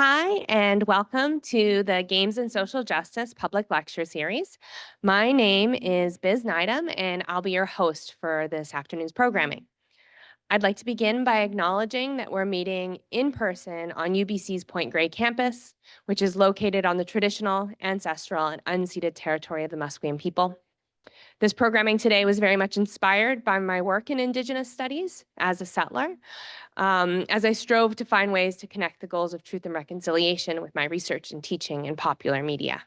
Hi, and welcome to the Games and Social Justice Public Lecture Series. My name is Biz Nydam, and I'll be your host for this afternoon's programming. I'd like to begin by acknowledging that we're meeting in person on UBC's Point Grey campus, which is located on the traditional, ancestral, and unceded territory of the Musqueam people. This programming today was very much inspired by my work in Indigenous studies as a settler, as I strove to find ways to connect the goals of truth and reconciliation with my research and teaching in popular media.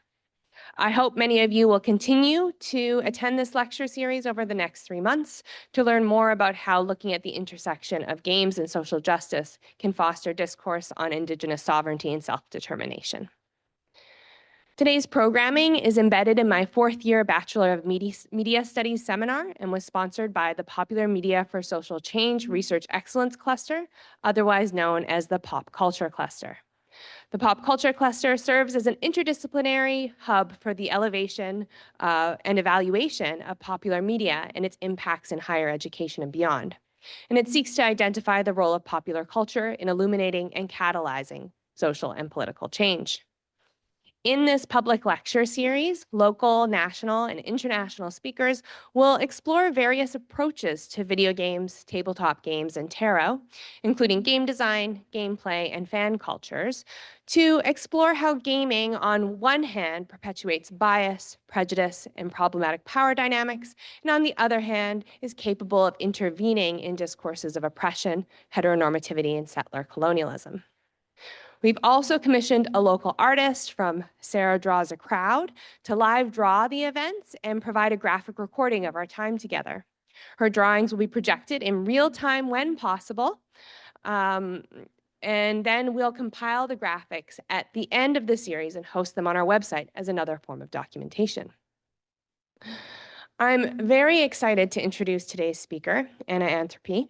I hope many of you will continue to attend this lecture series over the next 3 months to learn more about how looking at the intersection of games and social justice can foster discourse on Indigenous sovereignty and self-determination. Today's programming is embedded in my fourth-year Bachelor of Media Studies seminar and was sponsored by the Popular Media for Social Change Research Excellence Cluster, otherwise known as the Pop Culture Cluster. The Pop Culture Cluster serves as an interdisciplinary hub for the elevation and evaluation of popular media and its impacts in higher education and beyond. And it seeks to identify the role of popular culture in illuminating and catalyzing social and political change. In this public lecture series, local, national, and international speakers will explore various approaches to video games, tabletop games, and tarot, including game design, gameplay, and fan cultures, to explore how gaming, on one hand, perpetuates bias, prejudice, and problematic power dynamics, and on the other hand, is capable of intervening in discourses of oppression, heteronormativity, and settler colonialism. We've also commissioned a local artist from Sarah Draws a Crowd to live draw the events and provide a graphic recording of our time together. Her drawings will be projected in real time when possible, and then we'll compile the graphics at the end of the series and host them on our website as another form of documentation. I'm very excited to introduce today's speaker, Anthropy,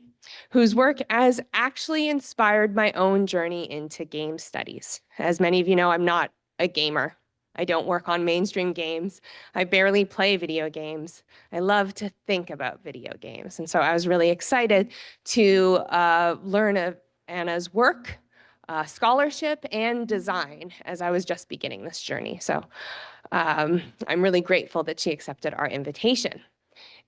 whose work has actually inspired my own journey into game studies. As many of you know, I'm not a gamer. I don't work on mainstream games. I barely play video games. I love to think about video games. And so I was really excited to learn of Anna's work, scholarship, and design as I was just beginning this journey. So I'm really grateful that she accepted our invitation.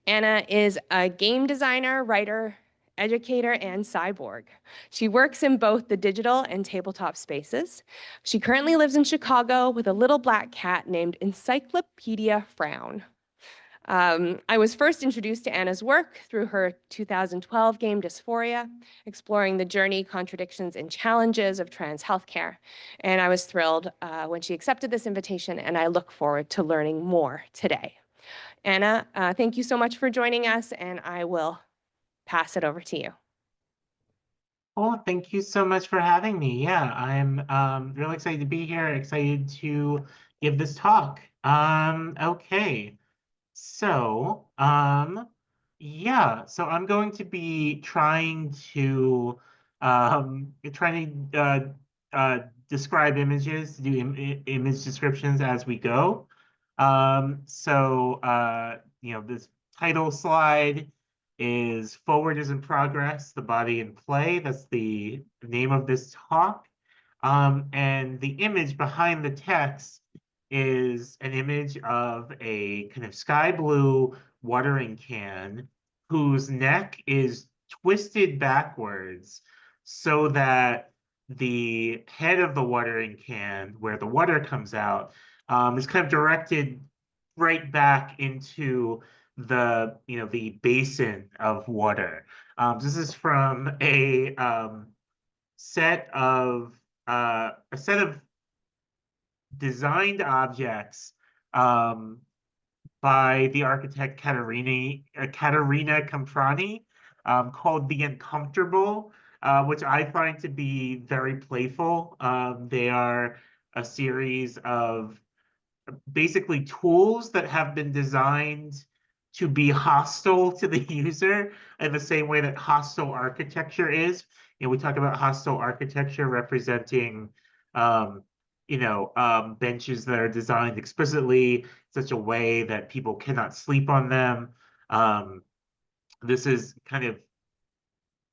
Anna is a game designer, writer, educator, and cyborg. She works in both the digital and tabletop spaces. She currently lives in Chicago with a little black cat named Encyclopedia Frown. I was first introduced to Anna's work through her 2012 game Dysphoria, exploring the journey, contradictions, and challenges of trans healthcare. And I was thrilled when she accepted this invitation, and I look forward to learning more today. Anna, thank you so much for joining us, and I will pass it over to you. Well, thank you so much for having me. Yeah, I'm really excited to be here, excited to give this talk. Okay. So, yeah, so I'm going to be trying to describe images, to do image descriptions as we go. This title slide is Forward is in Progress, the Body in Play. That's the name of this talk. And the image behind the text is an image of a kind of sky blue watering can whose neck is twisted backwards so that the head of the watering can, where the water comes out, is kind of directed right back into the basin of water. This is from a set of designed objects by the architect Katerina Camprani, called The Uncomfortable, which I find to be very playful. They are a series of basically tools that have been designed to be hostile to the user in the same way that hostile architecture is. We talk about hostile architecture representing benches that are designed explicitly in such a way that people cannot sleep on them. This is kind of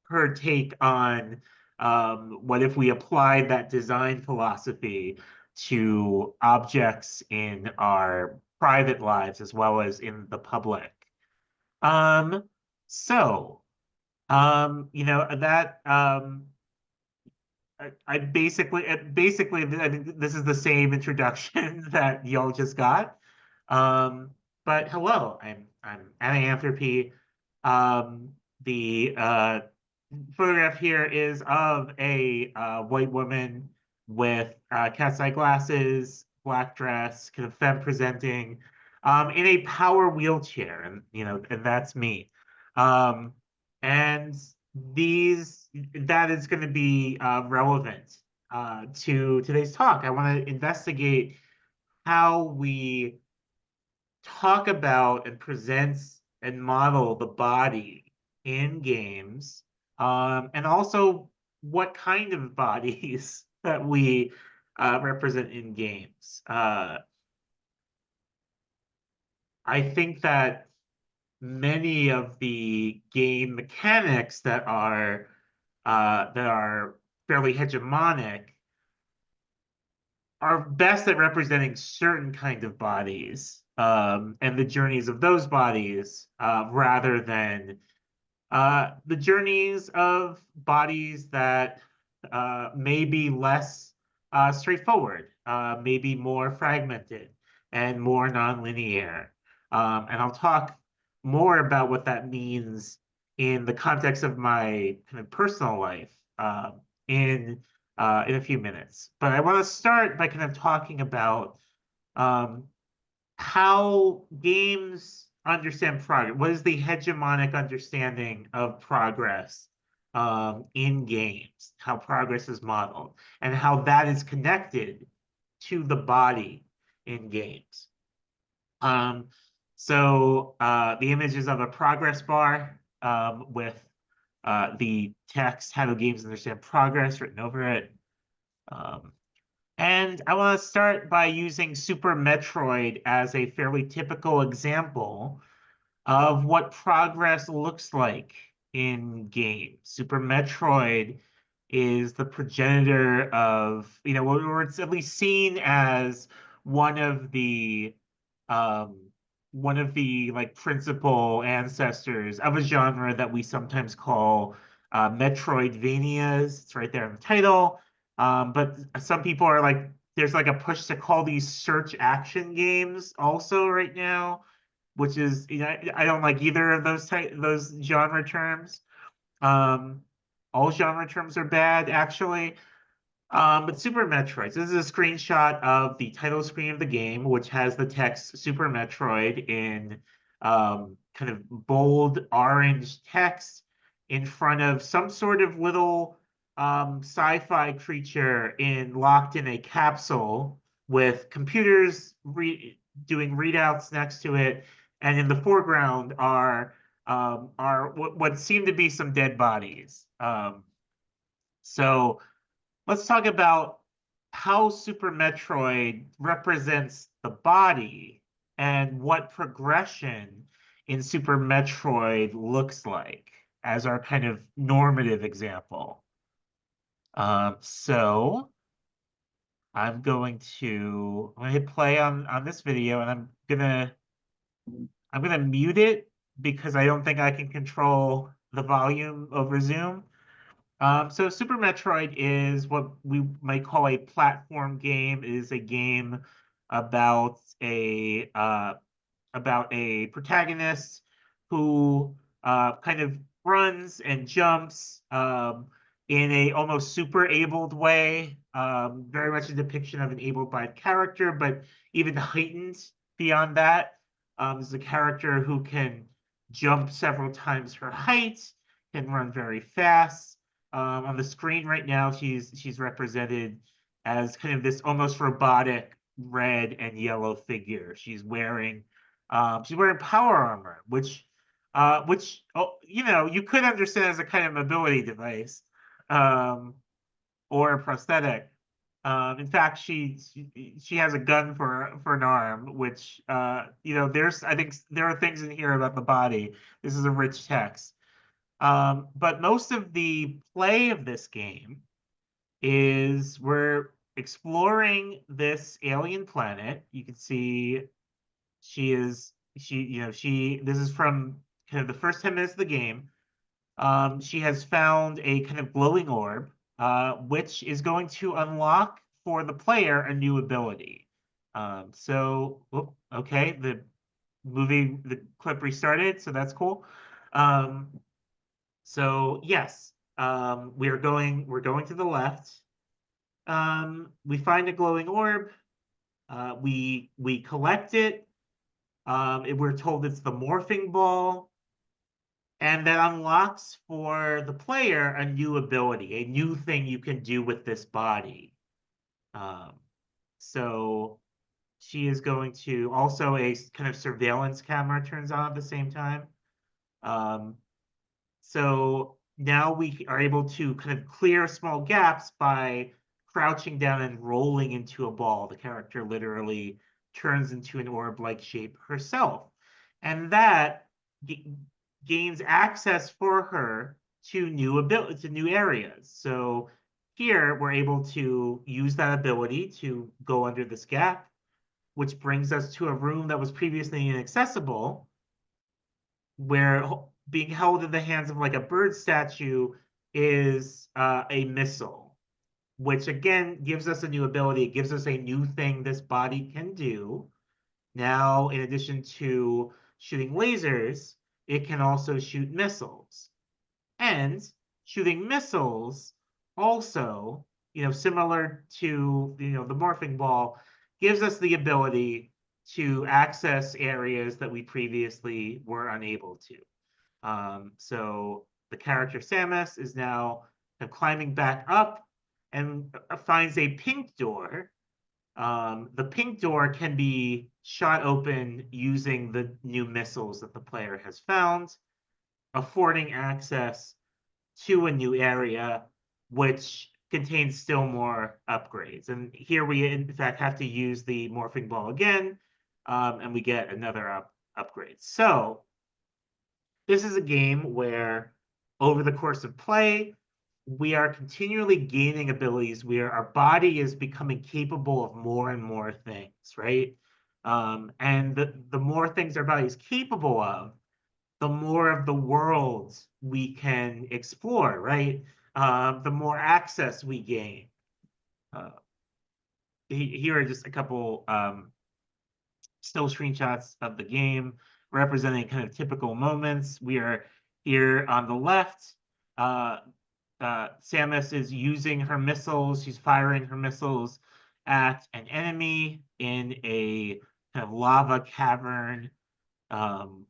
her take on What if we applied that design philosophy to objects in our private lives as well as in the public? Um, so, you know, that I basically, I mean, this is the same introduction that y'all just got. Um, but hello, I'm Anthropy. Um, the photograph here is of a white woman with cat's eye glasses, black dress, kind of femme presenting, in a power wheelchair, and you know, and that's me. Um, and that is going to be relevant to today's talk. I want to investigate how we talk about and present and model the body in games, and also what kind of bodies that we represent in games. I think that many of the game mechanics that are fairly hegemonic are best at representing certain kind of bodies, and the journeys of those bodies, rather than the journeys of bodies that may be less straightforward, maybe more fragmented and more nonlinear. And I'll talk more about what that means in the context of my kind of personal life, in in a few minutes. But I want to start by kind of talking about um, how games understand progress. What is the hegemonic understanding of progress in games? How progress is modeled, and how that is connected to the body in games. Um, the image is of a progress bar with the text "How do games understand progress" written over it. Um, and I want to start by using Super Metroid as a fairly typical example of what progress looks like in games. Super Metroid is the progenitor of, you know, or it's at least seen as one of the um, like principal ancestors of a genre that we sometimes call Metroidvanias. It's right there in the title. But some people are like, there's like a push to call these search action games also right now, which is, you know, I don't like either of those genre terms. Um, all genre terms are bad, actually. But Super Metroid. So this is a screenshot of the title screen of the game, which has the text Super Metroid in kind of bold orange text in front of some sort of little sci-fi creature locked in a capsule with computers doing readouts next to it, and in the foreground are what seem to be some dead bodies. So let's talk about how Super Metroid represents the body and what progression in Super Metroid looks like as our kind of normative example. So I'm gonna hit play on this video, and I'm gonna mute it because I don't think I can control the volume over Zoom. So Super Metroid is what we might call a platform game. It is a game about a protagonist who kind of runs and jumps in a almost super abled way. Very much a depiction of an able-bodied character, but even heightened beyond that. Is a character who can jump several times her height, can run very fast. On the screen right now, she's represented as kind of this almost robotic red and yellow figure. She's wearing power armor, which you know, you could understand as a kind of mobility device, um, or a prosthetic. In fact, she has a gun for an arm, which you know, I think there are things in here about the body. This is a rich text. But most of the play of this game is we're exploring this alien planet. You can see this is from kind of the first 10 minutes of the game. She has found a kind of glowing orb, which is going to unlock for the player a new ability. Okay, the clip restarted, so that's cool. Um, so yes, we're going to the left. We find a glowing orb. We collect it. We're told it's the morphing ball, and that unlocks for the player a new ability, a new thing you can do with this body. Um, so she is going to also a kind of surveillance camera turns on at the same time. Um, so now we are able to kind of clear small gaps by crouching down and rolling into a ball. The character literally turns into an orb-like shape herself. And that gains access for her to new areas. So here we're able to use that ability to go under this gap, which brings us to a room that was previously inaccessible, where being held in the hands of like a bird statue is a missile, which again gives us a new ability. It gives us a new thing this body can do. Now, in addition to shooting lasers, it can also shoot missiles. And shooting missiles also, similar to the morphing ball, gives us the ability to access areas that we previously were unable to. So the character Samus is now climbing back up and finds a pink door. The pink door can be shot open using the new missiles that the player has found, affording access to a new area, which contains still more upgrades. And here we, in fact, have to use the morphing ball again, and we get another upgrade. So this is a game where, over the course of play, we are continually gaining abilities where our body is becoming capable of more and more things, right? And the more things our body is capable of, the more of the world we can explore, right? The more access we gain. Uh, Here are just a couple still screenshots of the game representing kind of typical moments. We are here on the left. Uh, Samus is using her missiles. She's firing her missiles at an enemy in a kind of lava cavern. Um,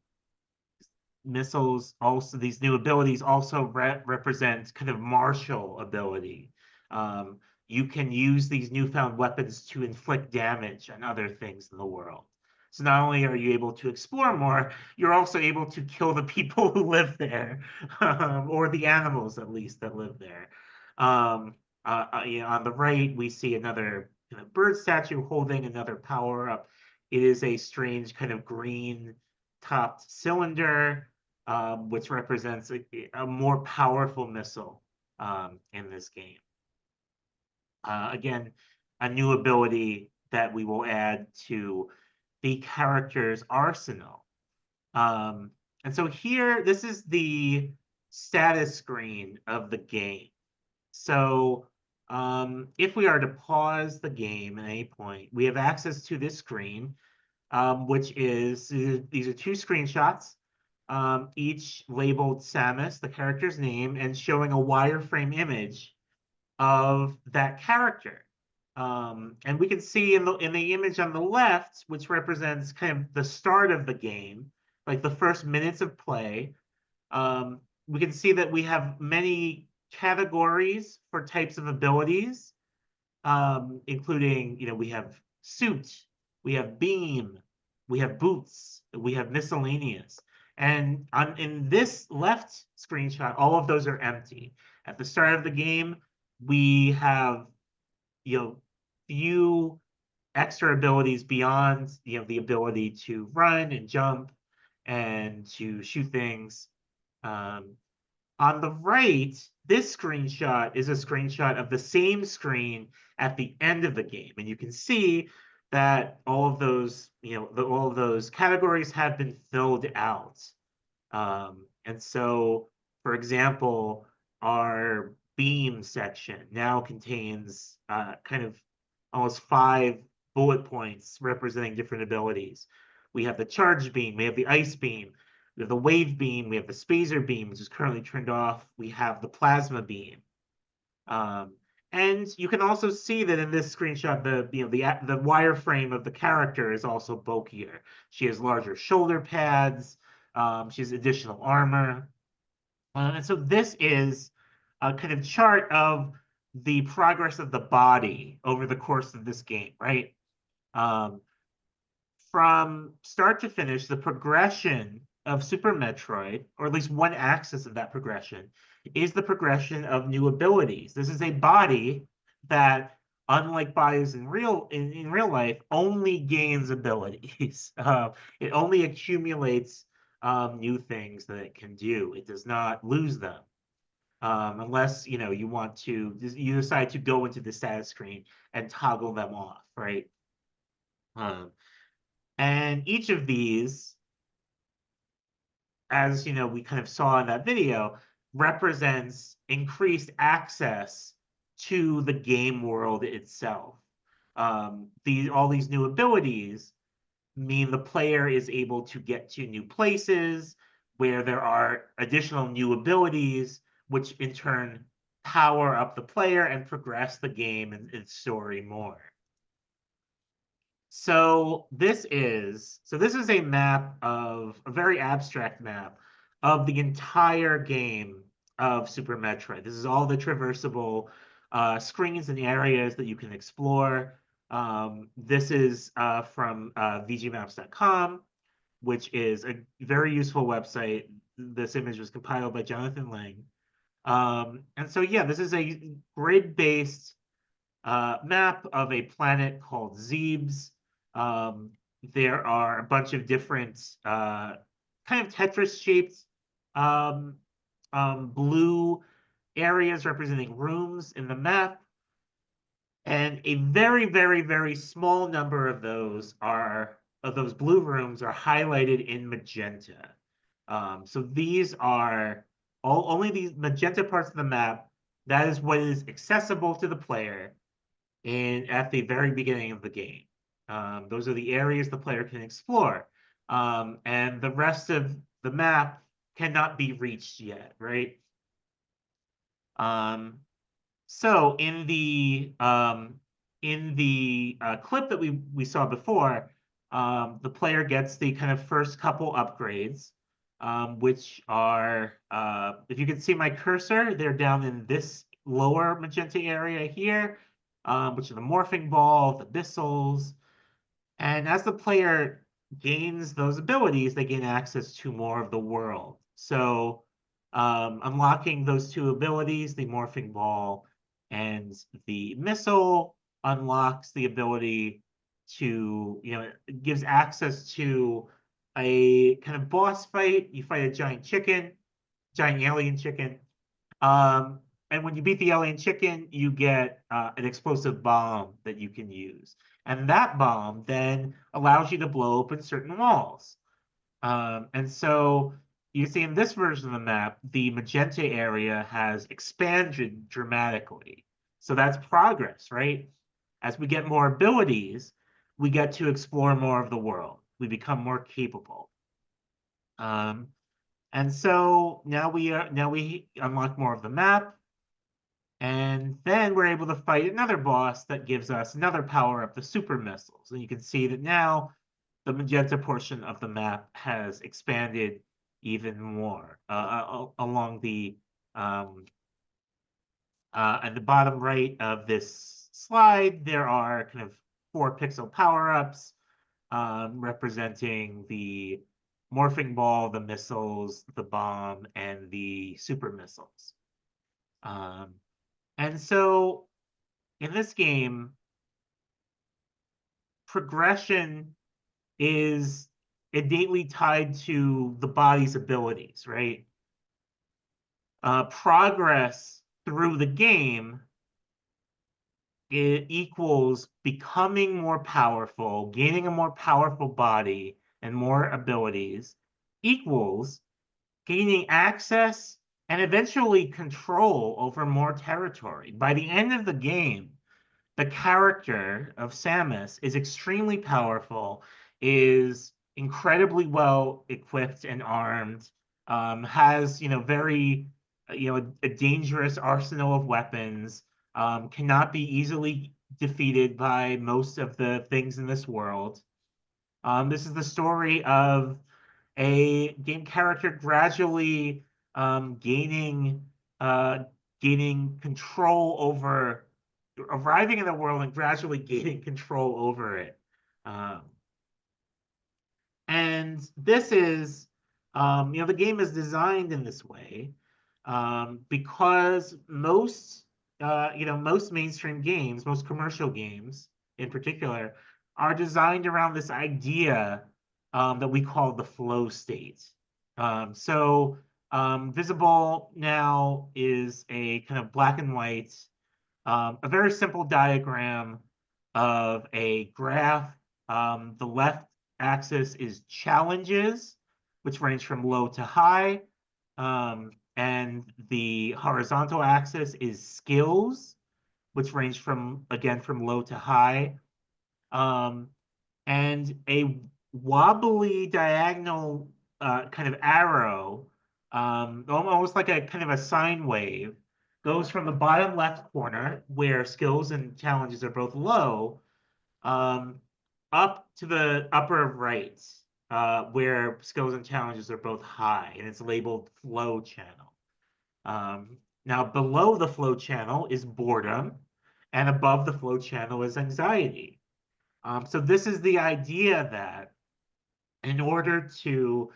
Missiles also, these new abilities also represent kind of martial ability. Um, you can use these newfound weapons to inflict damage on other things in the world. So not only are you able to explore more, you're also able to kill the people who live there, or the animals at least that live there. On the right, we see another kind of bird statue holding another power up. It is a strange kind of green topped cylinder, which represents a more powerful missile in this game. Again, a new ability that we will add to the character's arsenal. And so here, this is the status screen of the game. So if we are to pause the game at any point, we have access to this screen, which is, these are two screenshots, each labeled Samus, the character's name, and showing a wireframe image of that character. And we can see in the image on the left, which represents kind of the start of the game, like the first minutes of play, we can see that we have many categories for types of abilities, including, we have suit, we have beam, we have boots, we have miscellaneous. And in this left screenshot, all of those are empty. At the start of the game, we have, few extra abilities beyond, the ability to run and jump and to shoot things. On the right, this screenshot is a screenshot of the same screen at the end of the game. And you can see that all of those, all of those categories have been filled out. And so, for example, our beam section now contains kind of almost 5 bullet points representing different abilities. We have the charge beam, we have the ice beam, we have the wave beam, we have the spacer beam, which is currently turned off. We have the plasma beam. Um, and you can also see that in this screenshot, the wireframe of the character is also bulkier. She has larger shoulder pads. She has additional armor. And so this is a kind of chart of the progress of the body over the course of this game, right? Um, from start to finish, the progression of Super Metroid, or at least one axis of that progression, is the progression of new abilities. This is a body that, unlike bodies in real life, only gains abilities. It only accumulates new things that it can do. It does not lose them. Unless you decide to go into the status screen and toggle them off, right? Um, and each of these, as we kind of saw in that video, represents increased access to the game world itself. All these new abilities mean the player is able to get to new places where there are additional new abilities, which in turn power up the player and progress the game and its story more. So this is a map of a very abstract map of the entire game of Super Metroid. This is all the traversable screens and areas that you can explore. This is from vgmaps.com, which is a very useful website. This image was compiled by Jonathan Lang. And so, yeah, this is a grid-based map of a planet called Zebes. Um, there are a bunch of different kind of Tetris-shaped um, blue areas representing rooms in the map. And a very, very, very small number of those blue rooms are highlighted in magenta. So these are only these magenta parts of the map. That is what is accessible to the player at the very beginning of the game. Those are the areas the player can explore. And the rest of the map cannot be reached yet, right? So in the clip that we saw before, the player gets the kind of first couple upgrades, which are, if you can see my cursor, they're down in this lower magenta area here, which are the morphing ball, the missiles. And as the player gains those abilities, they gain access to more of the world. So unlocking those two abilities, the morphing ball and the missile, unlocks the ability to, it gives access to a kind of boss fight. You fight a giant alien chicken. Um, and when you beat the alien chicken, you get an explosive bomb that you can use. And that bomb then allows you to blow open certain walls. And so you see in this version of the map, the magenta area has expanded dramatically. So that's progress, right? As we get more abilities, we get to explore more of the world. We become more capable. And so now we unlock more of the map, and then we're able to fight another boss that gives us another power up, the super missiles. And you can see that now the magenta portion of the map has expanded even more along the at the bottom right of this slide. There are kind of 4 pixel power-ups representing the morphing ball, the missiles, the bomb, and the super missiles. And so in this game, progression is innately tied to the body's abilities, right? progress through the game, it equals becoming more powerful, gaining a more powerful body and more abilities, equals gaining access and eventually control over more territory. By the end of the game, the character of Samus is extremely powerful, is incredibly well equipped and armed, has very a dangerous arsenal of weapons, cannot be easily defeated by most of the things in this world. This is the story of a game character gradually gaining gaining control over arriving in the world and gradually gaining control over it. Um, and this is, the game is designed in this way because most mainstream games, most commercial games in particular, are designed around this idea that we call the flow state. Visible now is a kind of black and white, a very simple diagram of a graph. The left axis is challenges, which range from low to high. And the horizontal axis is skills, which range from low to high. And a wobbly diagonal kind of arrow, almost like a kind of a sine wave, goes from the bottom left corner, where skills and challenges are both low, up to the upper right, where skills and challenges are both high, and it's labeled flow channel. Now, below the flow channel is boredom, and above the flow channel is anxiety. So this is the idea that in order to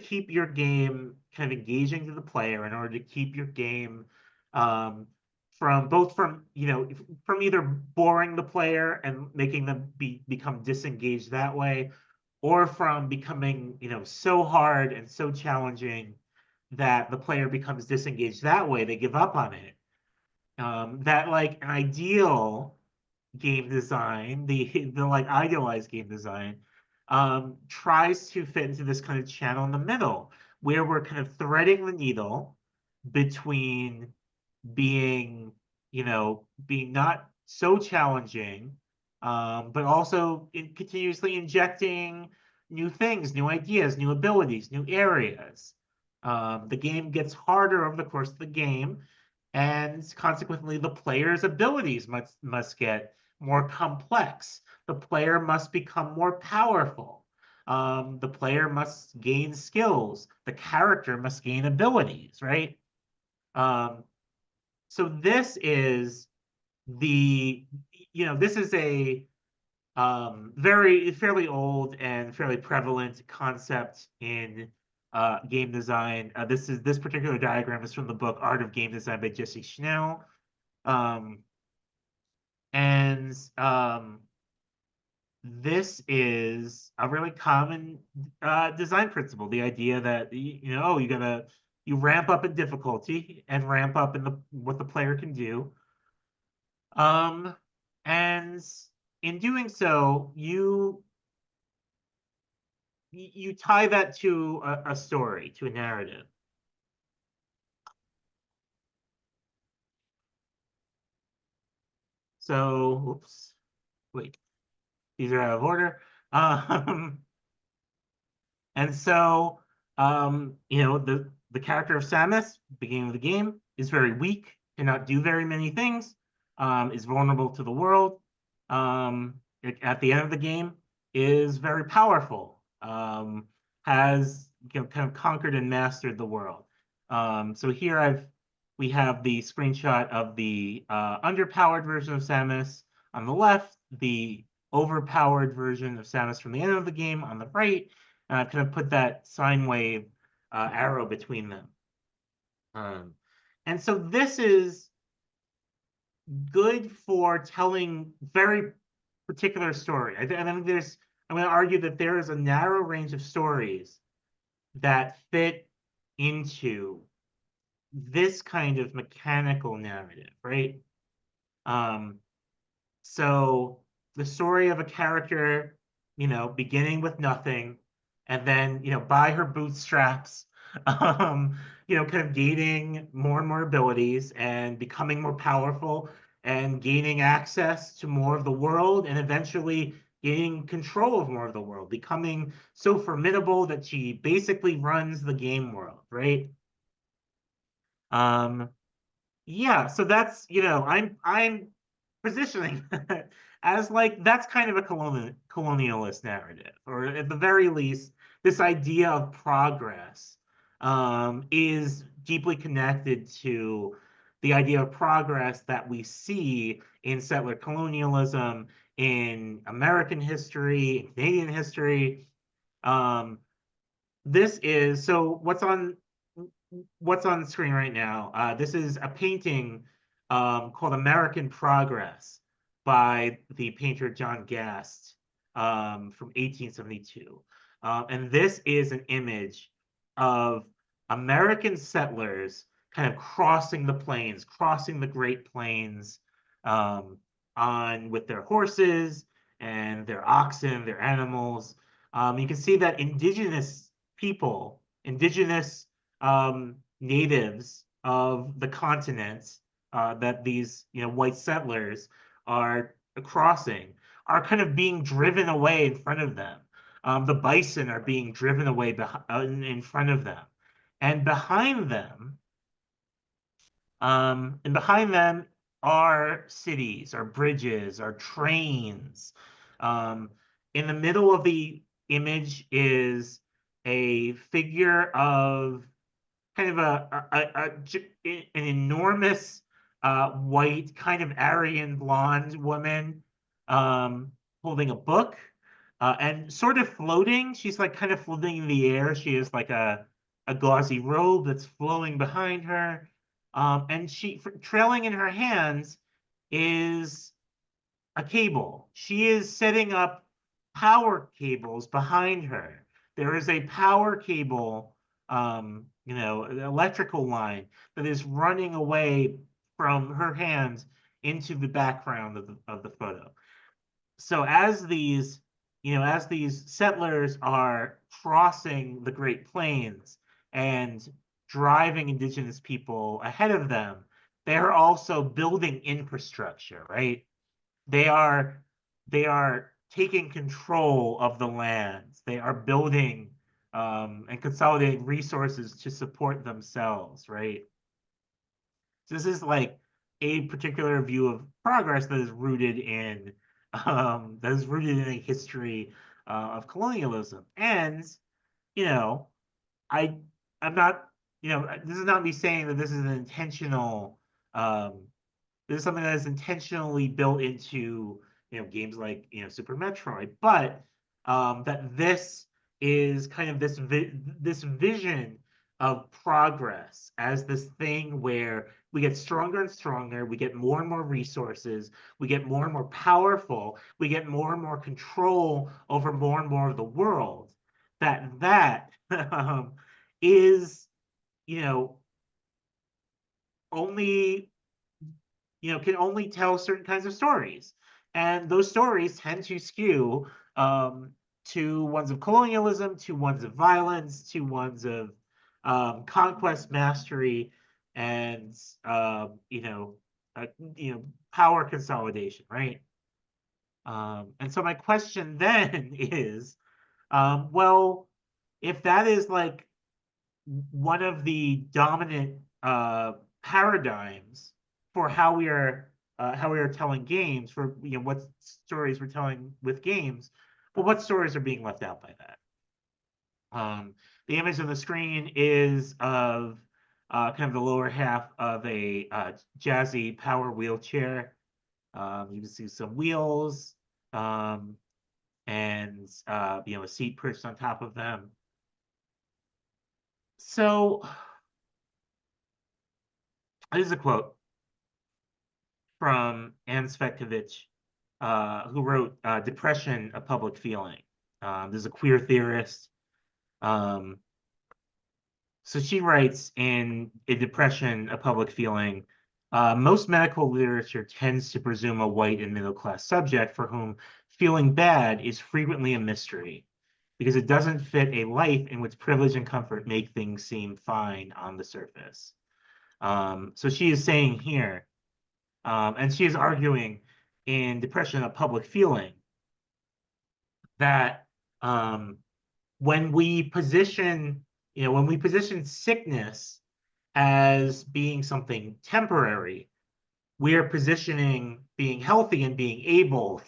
keep your game kind of engaging to the player, in order to keep your game from either boring the player and making them become disengaged that way, or from becoming so hard and so challenging that the player becomes disengaged that way, they give up on it. That like an ideal game design, the like idealized game design, tries to fit into this kind of channel in the middle, where we're kind of threading the needle between being, being not so challenging, but also continuously injecting new things, new ideas, new abilities, new areas. The game gets harder over the course of the game, and consequently, the player's abilities must get more complex. The player must become more powerful. The player must gain skills. The character must gain abilities, right? Um, so this is this is a very fairly old and fairly prevalent concept in game design. This particular diagram is from the book Art of Game Design by Jesse Schnell. Um, and This is a really common design principle. The idea that you ramp up in difficulty and ramp up in what the player can do. And in doing so, you tie that to a story, to a narrative. So, oops, wait, these are out of order. Um, and so, the character of Samus, beginning of the game, is very weak, cannot do very many things, is vulnerable to the world. At the end of the game, is very powerful, has kind of conquered and mastered the world. So here we have the screenshot of the underpowered version of Samus on the left, the overpowered version of Samus from the end of the game on the right, and I've kind of put that sine wave arrow between them. And so this is good for telling very particular story. I'm going to argue that there is a narrow range of stories that fit into this kind of mechanical narrative, right? So the story of a character, beginning with nothing, and then, by her bootstraps, kind of gaining more and more abilities and becoming more powerful and gaining access to more of the world and eventually gaining control of more of the world, becoming so formidable that she basically runs the game world, right? Um, yeah, so that's, I'm positioning as like that's kind of a colonialist narrative, or at the very least, this idea of progress is deeply connected to the idea of progress that we see in settler colonialism, in American history, Canadian history. Um, this is so what's on the screen right now. This is a painting called American Progress by the painter John Gast from 1872. And this is an image of American settlers kind of crossing the plains, crossing the Great Plains um, on with their horses and their oxen, their animals. You can see that indigenous people, indigenous natives of the continents that these white settlers are crossing are kind of being driven away in front of them. The bison are being driven away in front of them, and behind them are cities, are bridges, are trains. Um, in the middle of the image is a figure of kind of an enormous white, kind of Aryan blonde woman um, holding a book and sort of floating. She's like kind of floating in the air. She has like a gauzy robe that's flowing behind her. And trailing in her hands is a cable. She is setting up power cables behind her. There is a power cable, an electrical line that is running away from her hands into the background of the photo. So as these settlers are crossing the Great Plains and driving indigenous people ahead of them, they're also building infrastructure, right? They are they are taking control of the lands. They are building and consolidating resources to support themselves, right? So this is like a particular view of progress that is rooted in a history of colonialism. And you know, I I'm not this is not me saying that this is an intentional um, this is something that is intentionally built into games like Super Metroid, but that this is kind of this vision of progress as this thing where we get stronger and stronger, we get more and more resources, we get more and more powerful, we get more and more control over more and more of the world. That is you know only can only tell certain kinds of stories. And those stories tend to skew to ones of colonialism, to ones of violence, to ones of conquest, mastery, and uh, you know, power consolidation, right? And so my question then is, well, if that is like one of the dominant paradigms for how we are telling games, for what stories we're telling with games. Well, what stories are being left out by that? The image on the screen is of kind of the lower half of a jazzy power wheelchair. You can see some wheels and a seat perched on top of them. So this is a quote from Anne Svetkovich, who wrote Depression, a Public Feeling. This is a queer theorist. Um, So she writes in Depression, A Public Feeling, most medical literature tends to presume a white and middle class subject for whom feeling bad is frequently a mystery because it doesn't fit a life in which privilege and comfort make things seem fine on the surface. So she is saying here, and she is arguing in Depression, A Public Feeling, that um, when we position, when we position sickness as being something temporary, we are positioning being healthy and being able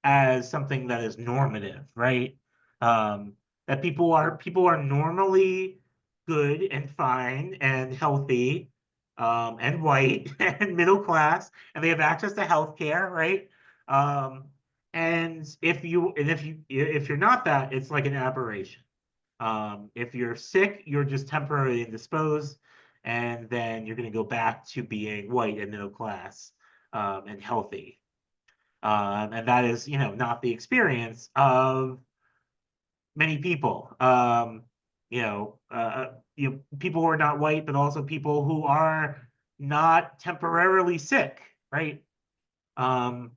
as something that is normative, right? Um, that people are normally good and fine and healthy, and white and middle class, and they have access to healthcare, right? Um, and if you're not that, it's like an aberration. If you're sick, you're just temporarily indisposed, and then you're going to go back to being white and middle class, and healthy. And that is, not the experience of many people. You know, people who are not white, but also people who are not temporarily sick, right? Um,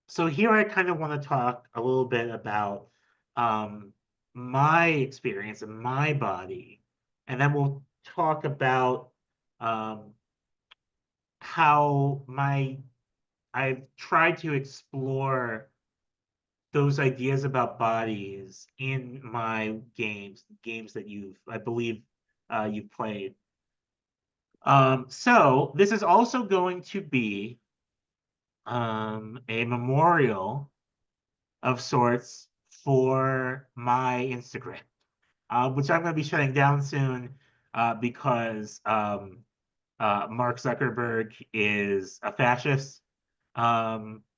so here I kind of want to talk a little bit about um, my experience and my body, and then we'll talk about um, how I've tried to explore those ideas about bodies in my games that I believe, you've played. So this is also going to be a memorial of sorts for my Instagram, which I'm going to be shutting down soon, because Mark Zuckerberg is a fascist.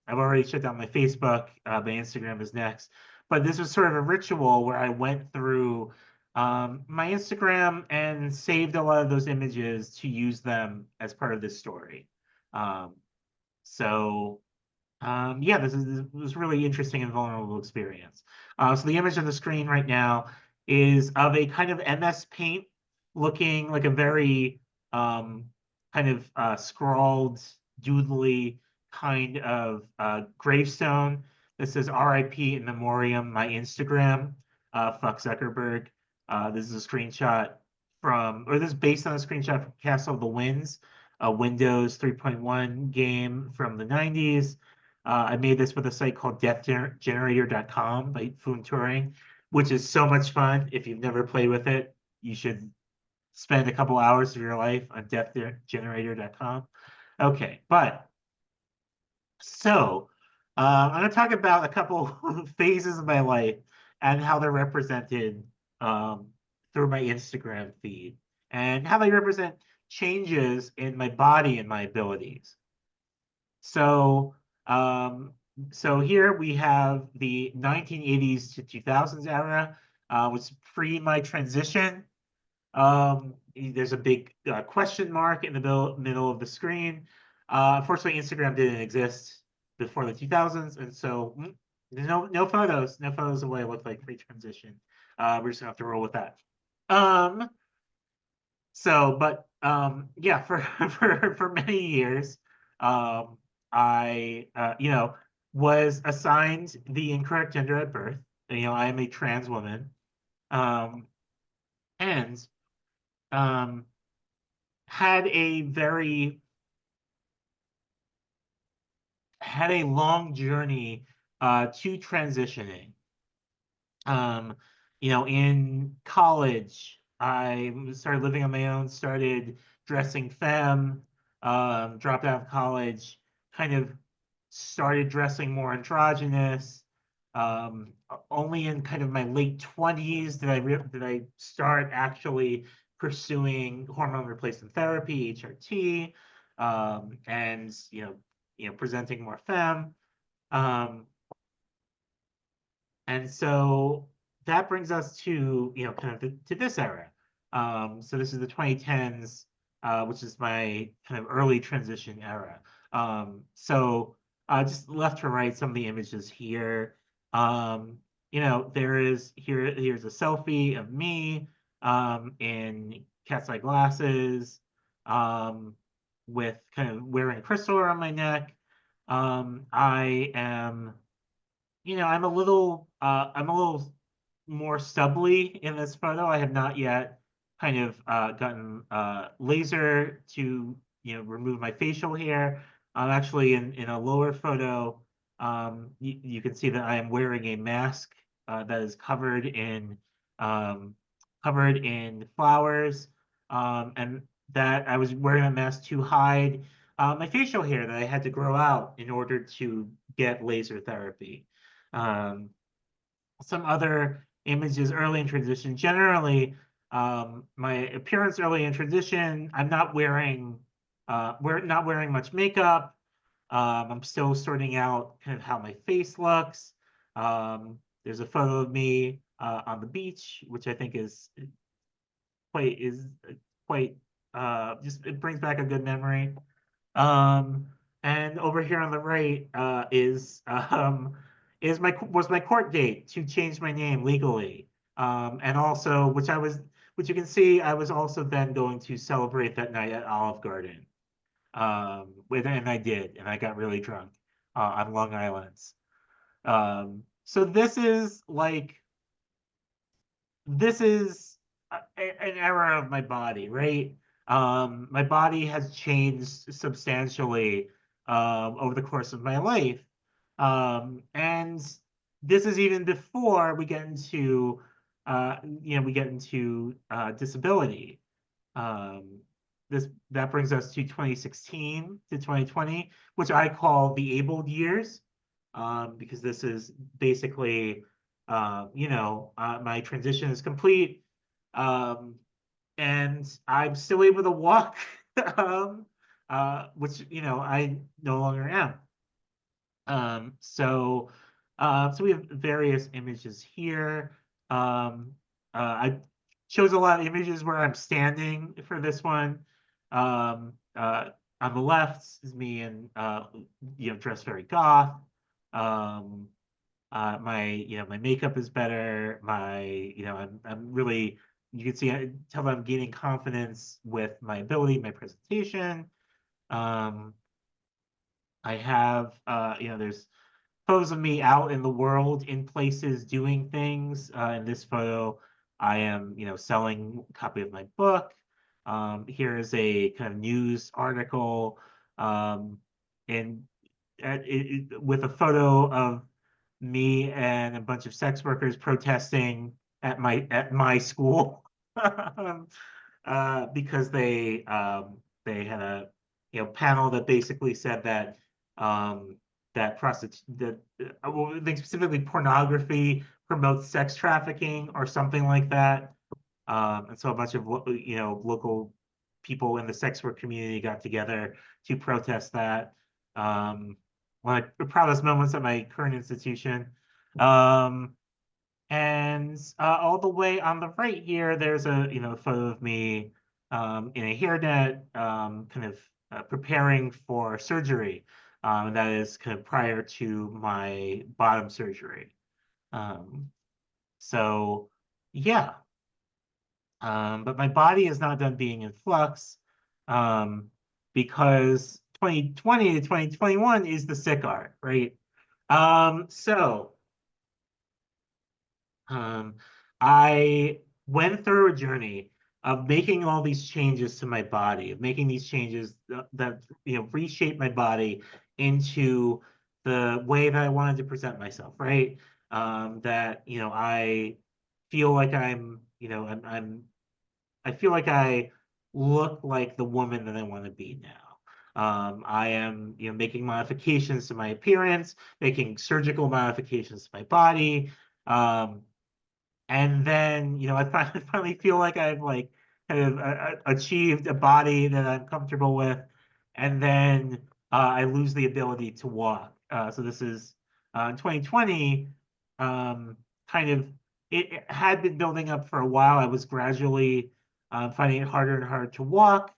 I've already shut down my Facebook. My Instagram is next. But this was sort of a ritual where I went through my Instagram and saved a lot of those images to use them as part of this story. Um, so yeah, this was really interesting and vulnerable experience. So the image on the screen right now is of a kind of MS Paint looking like a very um, kind of scrawled, doodly kind of gravestone that says RIP in memoriam, my Instagram, fuck Zuckerberg. This is a screenshot or this is based on a screenshot from Castle of the Winds, a Windows 3.1 game from the 90s. I made this with a site called deathgenerator.com by Foon Turing, which is so much fun. If you've never played with it, you should spend a couple hours of your life on deathgenerator.com. Okay, but so I'm going to talk about a couple phases of my life and how they're represented um, through my Instagram feed and how they represent changes in my body and my abilities. So, um, so here we have the 1980s to 2000s era, which is pre my transition. There's a big question mark in the middle of the screen. Unfortunately, Instagram didn't exist before the 2000s, and so there's no photos of what I look like pre-transition. We're just gonna have to roll with that. Um, but yeah, for for many years, um, I was assigned the incorrect gender at birth. I am a trans woman, um, and um, had a long journey to transitioning. Um, in college, I started living on my own, started dressing femme, dropped out of college, kind of started dressing more androgynous. Only in kind of my late 20s did I start actually pursuing hormone replacement therapy, HRT, and presenting more femme. Um, and so that brings us to, kind of to this era. So this is the 2010s, which is my kind of early transition era. So just left to right, some of the images here. Here's a selfie of me, in cat's eye glasses, um, with kind of wearing a crystal around my neck. I am, I'm a little more stubbly in this photo. I have not yet kind of gotten laser to remove my facial hair. Actually, in a lower photo, you can see that I am wearing a mask that is um, covered in flowers, and that I was wearing a mask to hide my facial hair that I had to grow out in order to get laser therapy. Um, some other images early in transition. Generally, my appearance early in transition, we're not wearing much makeup. I'm still sorting out kind of how my face looks. There's a photo of me on the beach, which I think is quite just it brings back a good memory. Um, and over here on the right is my was my court date to change my name legally. And also, which you can see, I was also then going to celebrate that night at Olive Garden. And I did, and I got really drunk on Long Island. So this is an era of my body, right? My body has changed substantially over the course of my life. And this is even before we get into disability. Um, that brings us to 2016 to 2020, which I call the abled years, because this is basically, my transition is complete, um, and I'm still able to walk, which I no longer am. Um, so, so we have various images here. I chose a lot of images where I'm standing for this one. Um, uh, on the left is me and dressed very goth. Um, my makeup is better. I'm really, you can see, I tell that I'm gaining confidence with my ability, my presentation. Um, I have, there's photos of me out in the world, in places, doing things. In this photo, I am, selling a copy of my book. Here is a kind of news article, um, and with a photo of me and a bunch of sex workers protesting at my school, because they had a panel that basically said that I think specifically pornography promotes sex trafficking or something like that. And so a bunch of local people in the sex work community got together to protest that. One of the proudest moments at my current institution. Um, and all the way on the right here, there's a photo of me in a hairnet, kind of preparing for surgery. And that is kind of prior to my bottom surgery. Um, so yeah, but my body is not done being in flux, um, because 2020 to 2021 is the sick art, right? So Um, I went through a journey of making all these changes to my body, of making these changes that reshape my body into the way that I wanted to present myself, right? That I feel like I feel like I look like the woman that I want to be now. I am, making modifications to my appearance, making surgical modifications to my body. Um, and then I finally feel like I've like kind of achieved a body that I'm comfortable with, and then I lose the ability to walk. So this is in 2020. Um, kind of it had been building up for a while. I was gradually finding it harder and harder to walk,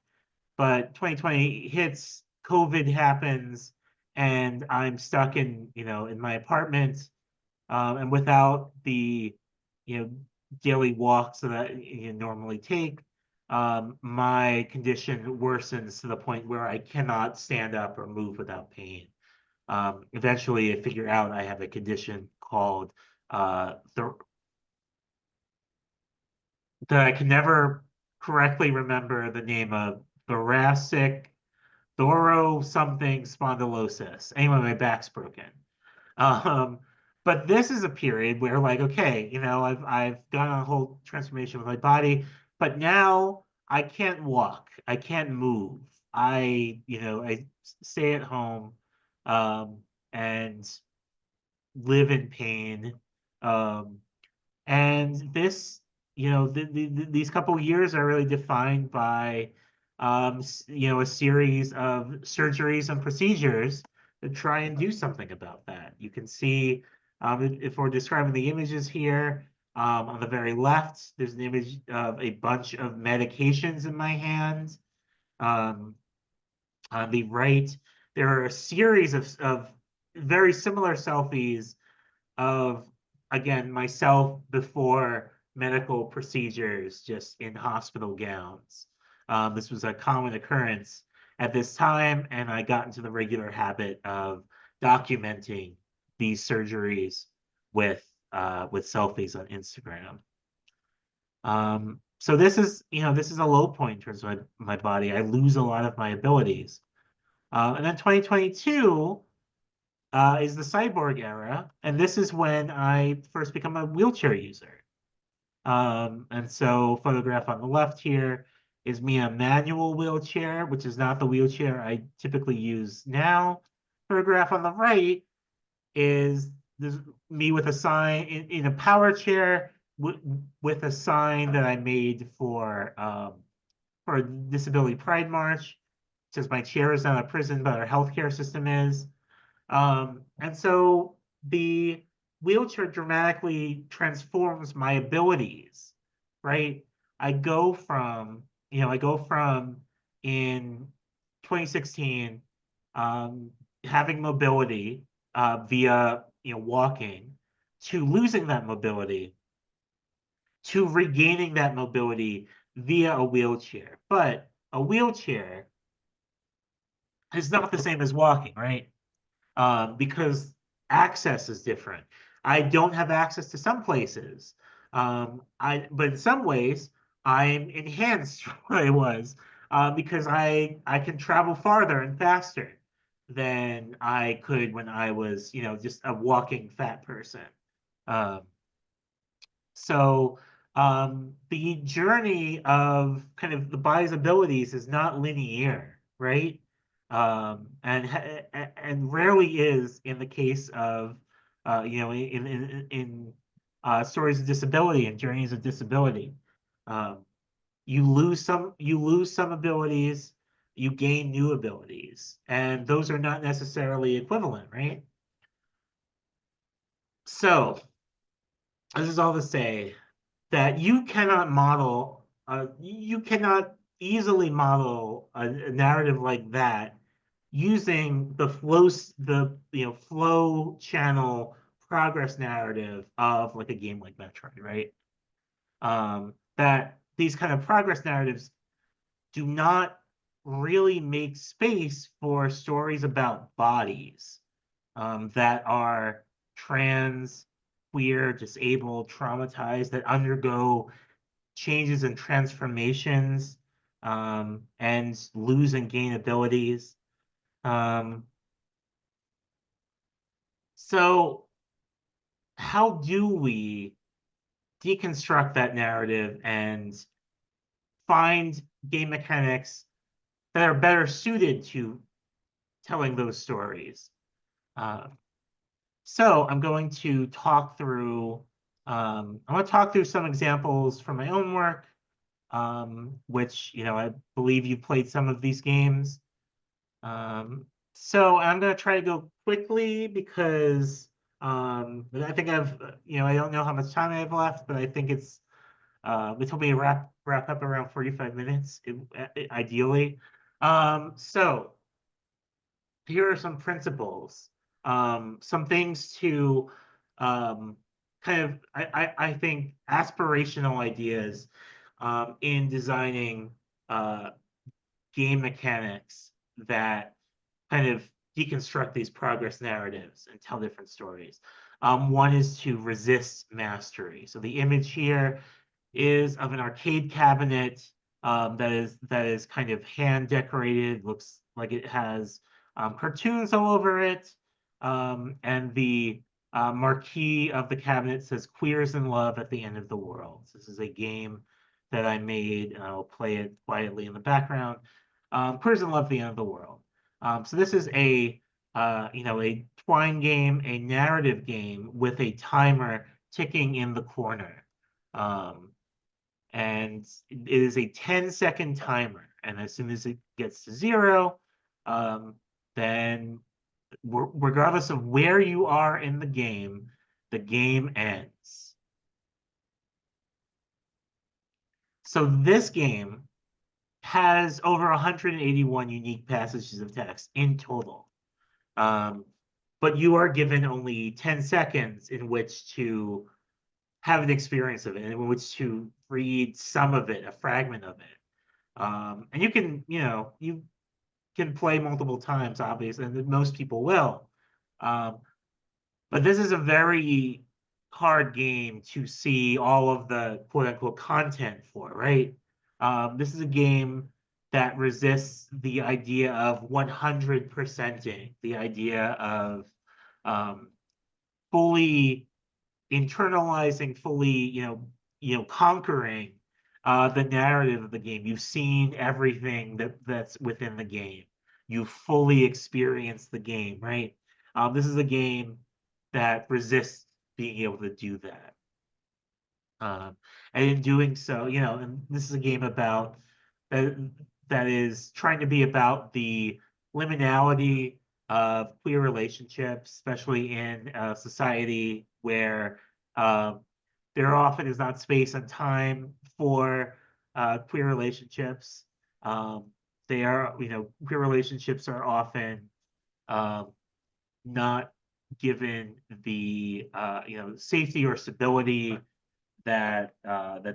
but 2020 hits, COVID happens, and I'm stuck in my apartment, and without the you know daily walks that I normally take, my condition worsens to the point where I cannot stand up or move without pain. Eventually, I figure out I have a condition called that I can never correctly remember the name of, thoracic thoro something spondylosis. Anyway, my back's broken. Um, but this is a period where, like, okay, I've done a whole transformation with my body, but now I can't walk, I can't move. I stay at home, um, and live in pain. Um, and this, these couple years are really defined by, a series of surgeries and procedures to try and do something about that. You can see, if we're describing the images here, on the very left, there's an image of a bunch of medications in my hand. Um, on the right, there are a series of very similar selfies of, again, myself before medical procedures, just in hospital gowns. This was a common occurrence at this time, and I got into the regular habit of documenting these surgeries with selfies on Instagram. So this is a low point in terms of my body. I lose a lot of my abilities. And then 2022 is the cyborg era, and this is when I first become a wheelchair user. And so, photograph on the left here is me in a manual wheelchair, which is not the wheelchair I typically use now. Photograph on the right is this, me with a sign in a power chair with a sign that I made for Disability Pride March. It says my chair is not a prison, but our healthcare system is. And so the wheelchair dramatically transforms my abilities, right? I go from in 2016, um, having mobility via walking, to losing that mobility, to regaining that mobility via a wheelchair. But a wheelchair is not the same as walking, right? Because access is different. I don't have access to some places. But in some ways, I'm enhanced from what I was, because I can travel farther and faster than I could when I was, just a walking fat person. Um, so the journey of kind of the body's abilities is not linear, right? And rarely is in the case of in stories of disability and journeys of disability. Um, you lose some abilities, you gain new abilities, and those are not necessarily equivalent, right? So this is all to say that you cannot easily model a narrative like that using the flow channel progress narrative of like a game like Metroid, right? That these kind of progress narratives do not really make space for stories about bodies, that are trans, queer, disabled, traumatized, that undergo changes and transformations, and lose and gain abilities. Um, so, how do we deconstruct that narrative and find game mechanics that are better suited to telling those stories? Uh, so, I'm going to talk through some examples from my own work, which, I believe you played some of these games. So I'm going to try to go quickly because, I think I don't know how much time I have left, but I think they told me to wrap up around 45 minutes, ideally. So here are some principles, some things to um, kind of, I think, aspirational ideas in designing game mechanics that kind of deconstruct these progress narratives and tell different stories. One is to resist mastery. So the image here is of an arcade cabinet that is kind of hand decorated, looks like it has cartoons all over it, and the marquee of the cabinet says "Queers in Love at the End of the World." This is a game that I made, and I'll play it quietly in the background. Queers in Love at the End of the World. So this is a a twine game, a narrative game with a timer ticking in the corner. Um, and it is a 10-second timer. And as soon as it gets to zero, then regardless of where you are in the game ends. So this game has over 181 unique passages of text in total. But you are given only 10 seconds in which to have an experience of it, in which to read some of it, a fragment of it. And you can play multiple times, obviously, and most people will. Um, but this is a very hard game to see all of the quote unquote content for, right? This is a game that resists the idea of 100%ing, the idea of um, fully internalizing, fully, conquering the narrative of the game. You've seen everything that's within the game. You fully experienced the game, right? This is a game that resists being able to do that. And in doing so, and this is a game about that that is trying to be about the liminality of queer relationships, especially in a society where uh, there often is not space and time for queer relationships. Um, queer relationships are often um, not given the safety or stability that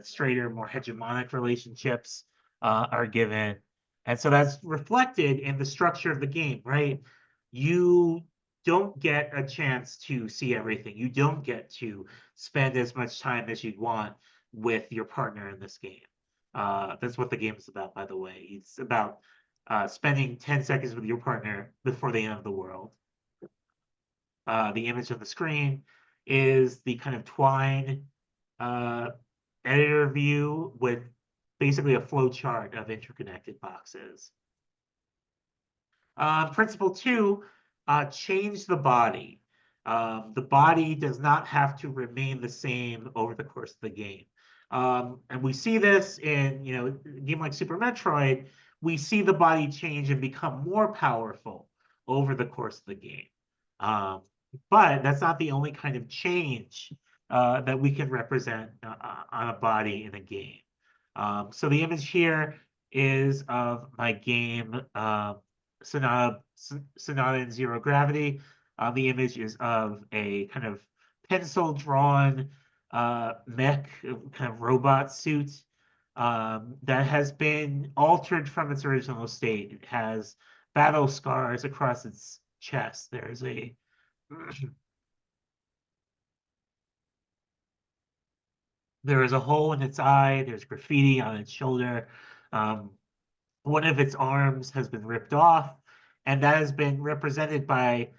straighter, more hegemonic relationships are given. And so that's reflected in the structure of the game, right? You don't get a chance to see everything. You don't get to spend as much time as you'd want with your partner in this game. That's what the game is about, by the way. It's about spending 10 seconds with your partner before the end of the world. The image on the screen is the kind of twine uh, editor view with basically a flow chart of interconnected boxes. Principle two, change the body. The body does not have to remain the same over the course of the game. And we see this in, a game like Super Metroid, we see the body change and become more powerful over the course of the game. But that's not the only kind of change that we can represent on a body in a game. So the image here is of my game Sonata in Zero Gravity. The image is of a kind of pencil drawn mech, kind of robot suit that has been altered from its original state. It has battle scars across its chest. There's a there is a hole in its eye. There's graffiti on its shoulder. Um, one of its arms has been ripped off, and that has been represented by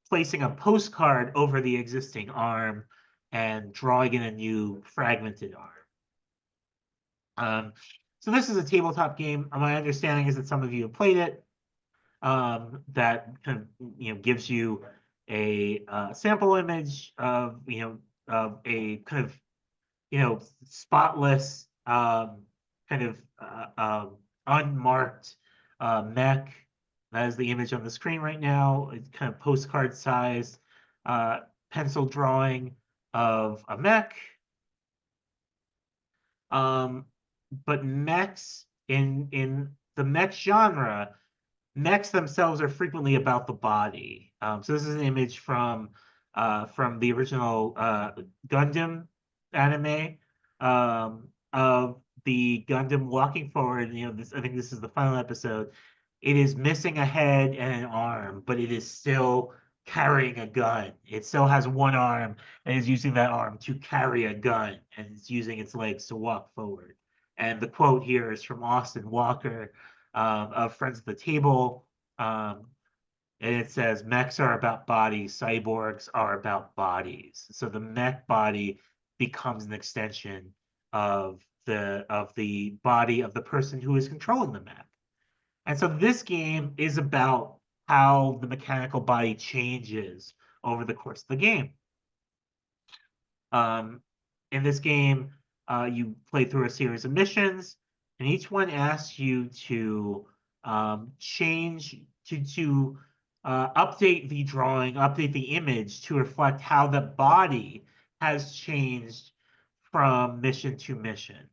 placing a postcard over the existing arm and drawing in a new fragmented arm. So this is a tabletop game. My understanding is that some of you have played it. That kind of gives you a sample image of of a kind of spotless, kind of unmarked mech. That is the image on the screen right now. It's kind of postcard size pencil drawing of a mech. But mechs in the mech genre, mechs themselves are frequently about the body. So this is an image from from the original Gundam anime, of the Gundam walking forward. I think this is the final episode. It is missing a head and an arm, but it is still carrying a gun. It still has one arm and is using that arm to carry a gun, and it's using its legs to walk forward. And the quote here is from Austin Walker, of Friends at the Table. And it says, mechs are about bodies, cyborgs are about bodies. So the mech body becomes an extension of the body of the person who is controlling the mech. And so this game is about how the mechanical body changes over the course of the game. Um, in this game, you play through a series of missions, and each one asks you to change to update the drawing, update the image to reflect how the body has changed from mission to mission.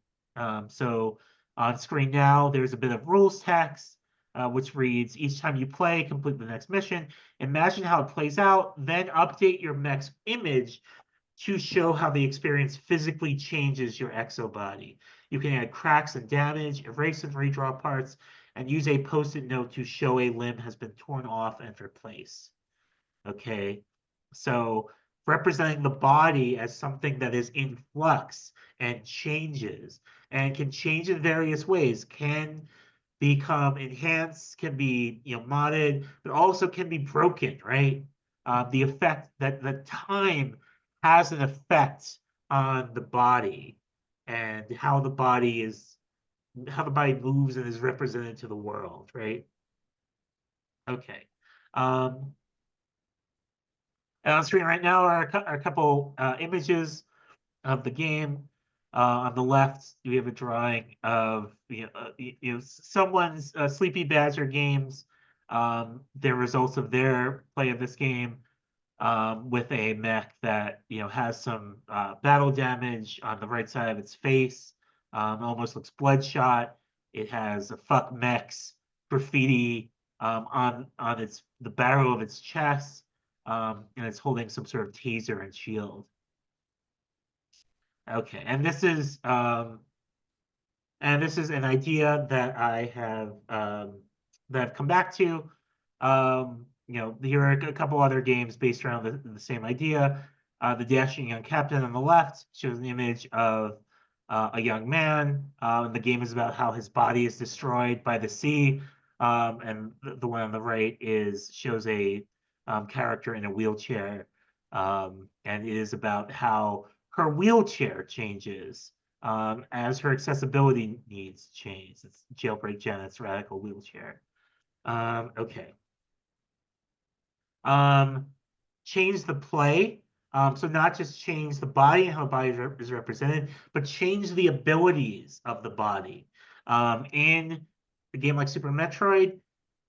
So on screen now, there's a bit of rules text, which reads, each time you play, complete the next mission. Imagine how it plays out, then update your mech's image to show how the experience physically changes your exobody. You can add cracks and damage, erase and redraw parts, and use a post-it note to show a limb has been torn off and replaced. Okay, so representing the body as something that is in flux and changes and can change in various ways, can become enhanced, can be modded, but also can be broken, right? The effect that the time has an effect on the body and how the body moves and is represented to the world, right? Okay. Um, and on screen right now are a couple images of the game. On the left, we have a drawing of someone's Sleepy Badger games, the results of their play of this game, with a mech that has some battle damage on the right side of its face. Almost looks bloodshot. It has a "fuck mechs" graffiti on the barrel of its chest, and it's holding some sort of taser and shield. Okay, and this is an idea that I have that I've come back to. Here are a couple other games based around the same idea. The Dashing Young Captain on the left shows an image of a young man, and the game is about how his body is destroyed by the sea. And the one on the right shows a character in a wheelchair, and it is about how her wheelchair changes as her accessibility needs change. It's Jailbreak Janet's radical wheelchair. Okay. Change the play. So not just change the body and how the body is represented, but change the abilities of the body. In a game like Super Metroid,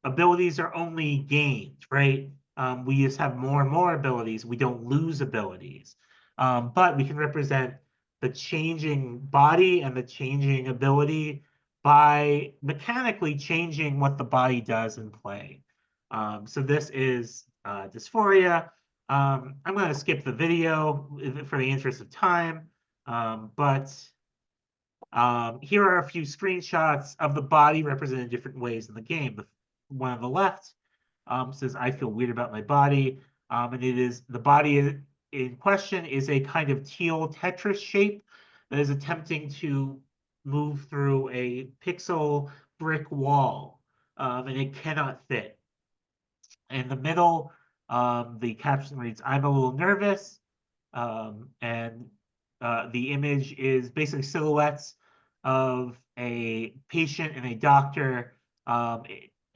abilities are only gained, right? We just have more and more abilities. We don't lose abilities. But we can represent the changing body and the changing ability by mechanically changing what the body does in play. So this is dysphoria. I'm going to skip the video for the interest of time, but here are a few screenshots of the body represented in different ways in the game. The one on the left says, I feel weird about my body. And it is the body in question is a kind of teal Tetris shape that is attempting to move through a pixel brick wall, and it cannot fit. In the middle, the caption reads, I'm a little nervous. And the image is basically silhouettes of a patient and a doctor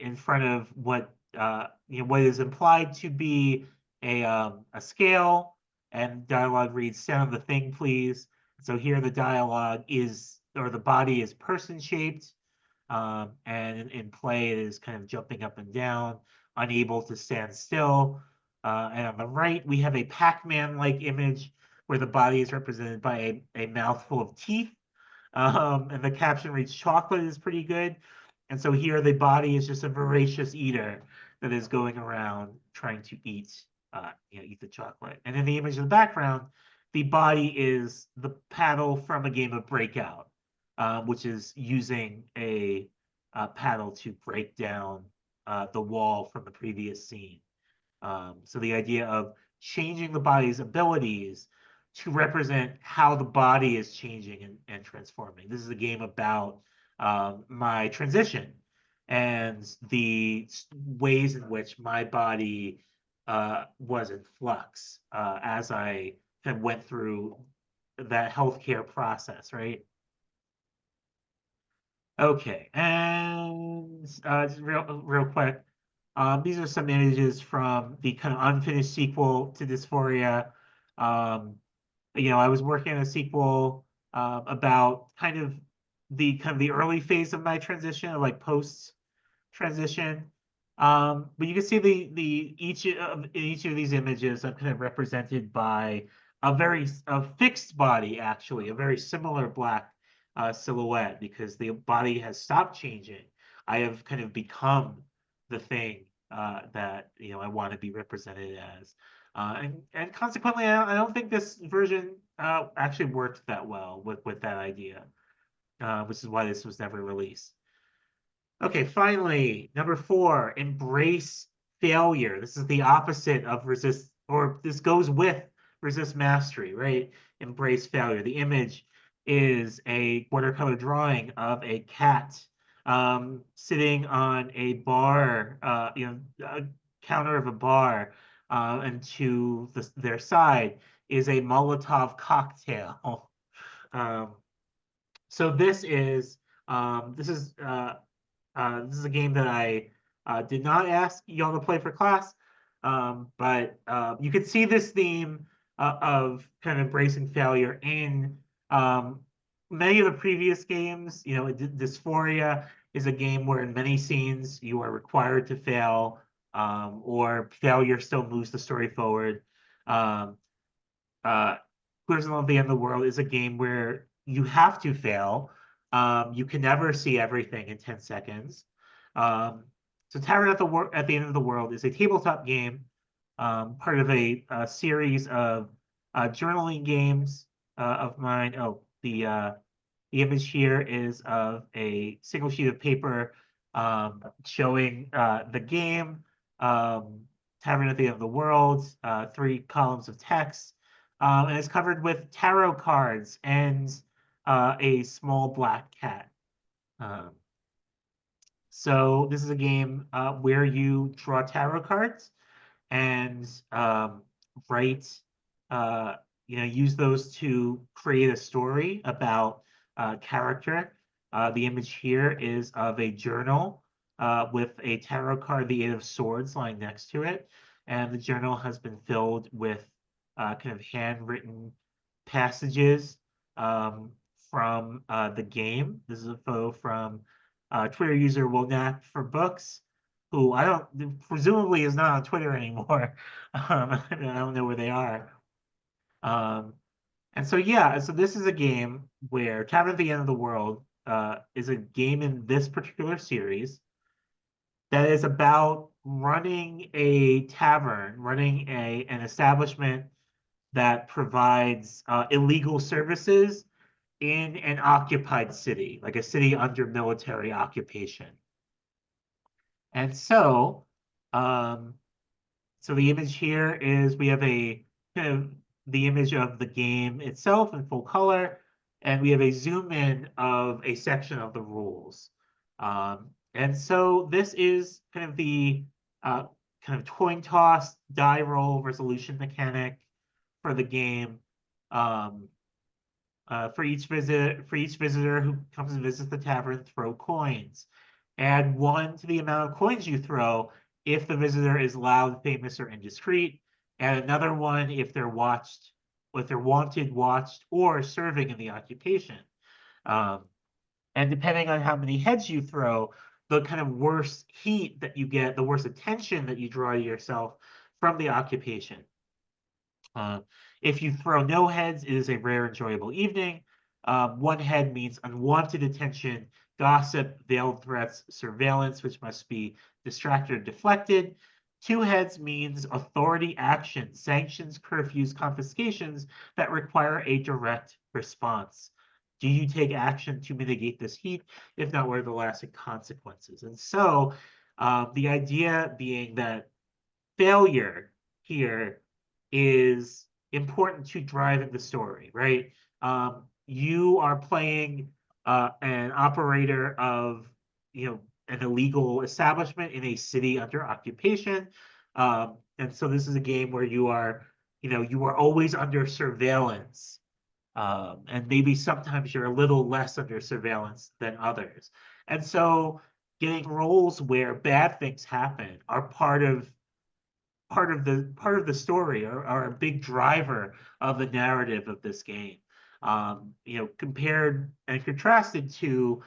in front of what what is implied to be a scale, and dialogue reads, "Sound the thing, please." So here the dialogue is, or the body is person shaped, and in play it is kind of jumping up and down, unable to stand still. And on the right, we have a Pac-Man-like image where the body is represented by a mouthful of teeth. And the caption reads, chocolate is pretty good. And so here the body is just a voracious eater that is going around trying to eat eat the chocolate. And in the image in the background, the body is the paddle from a game of Breakout, which is using a paddle to break down the wall from the previous scene. So the idea of changing the body's abilities to represent how the body is changing and transforming. This is a game about my transition and the ways in which my body was in flux as I kind of went through that healthcare process, right? Okay, and just real quick, these are some images from the kind of unfinished sequel to Dysphoria. Um, I was working on a sequel about kind of the early phase of my transition, like post transition. But you can see in each of these images are kind of represented by a fixed body, actually, a very similar black silhouette, because the body has stopped changing. I have kind of become the thing that I want to be represented as. And consequently, I don't think this version actually worked that well with that idea, which is why this was never released. Okay, finally, number 4, embrace failure. This is the opposite of resist, or this goes with resist mastery, right? Embrace failure. The image is a watercolor drawing of a cat sitting on a bar, a counter of a bar, and to their side is a Molotov cocktail. Um, so this is a game that I did not ask y'all to play for class, but you could see this theme of kind of embracing failure in many of the previous games. Dysphoria is a game where in many scenes you are required to fail, or failure still moves the story forward. Um, uh, Queerness at the End of the World is a game where you have to fail. You can never see everything in 10 seconds. So Tavern at the End of the World is a tabletop game, part of a series of journaling games of mine. Oh, the image here is of a single sheet of paper showing the game, um, Tavern at the End of the World, 3 columns of text, and it's covered with tarot cards and a small black cat. Um, so this is a game where you draw tarot cards and write, use those to create a story about character. The image here is of a journal with a tarot card, the Eight of Swords, lying next to it. And the journal has been filled with kind of handwritten passages um, from the game. This is a photo from Twitter user Wonak for Books, who I don't presumably is not on Twitter anymore. I don't know where they are. Um, and so yeah, so this is a game where Tavern at the End of the World is a game in this particular series that is about running a tavern, running an establishment that provides illegal services in an occupied city, like a city under military occupation. And um, so the image here is we have a kind of the image of the game itself in full color, and we have a zoom in of a section of the rules. And so this is kind of the kind of coin toss, die roll resolution mechanic for the game. Um, for each visitor who comes and visits the tavern, throw coins. Add 1 to the amount of coins you throw if the visitor is loud, famous, or indiscreet. Add another 1 if they're wanted, watched, or serving in the occupation. Um, and depending on how many heads you throw, the kind of worse heat that you get, the worse attention that you draw to yourself from the occupation. If you throw no heads, it is a rare, enjoyable evening. 1 head means unwanted attention, gossip, veiled threats, surveillance, which must be distracted or deflected. Two heads means authority action, sanctions, curfews, confiscations that require a direct response. Do you take action to mitigate this heat? If not, what are the lasting consequences? And so the idea being that failure here is important to driving the story, right? You are playing an operator of, an illegal establishment in a city under occupation. And so this is a game where you are always under surveillance. And maybe sometimes you're a little less under surveillance than others. And so getting roles where bad things happen are part of the story, or a big driver of the narrative of this game. Compared and contrasted to,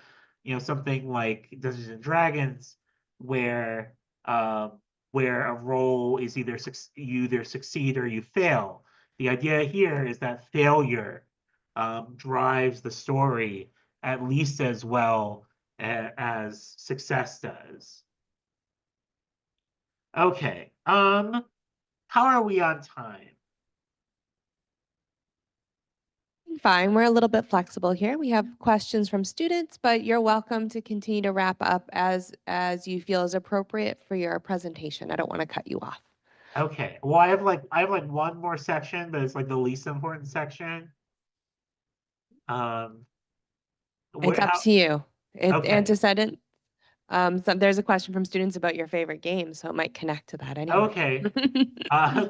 something like Dungeons and Dragons, where where a role is you either succeed or you fail. The idea here is that failure drives the story at least as well as success does. Okay. How are we on time? Fine, we're a little bit flexible here. We have questions from students, but you're welcome to continue to wrap up as you feel is appropriate for your presentation. I don't want to cut you off. Okay. Well, I have like one more section, but it's like the least important section. Um, It's where up how to you. It okay. antecedent. There's a question from students about your favorite game, so it might connect to that anyway. Okay.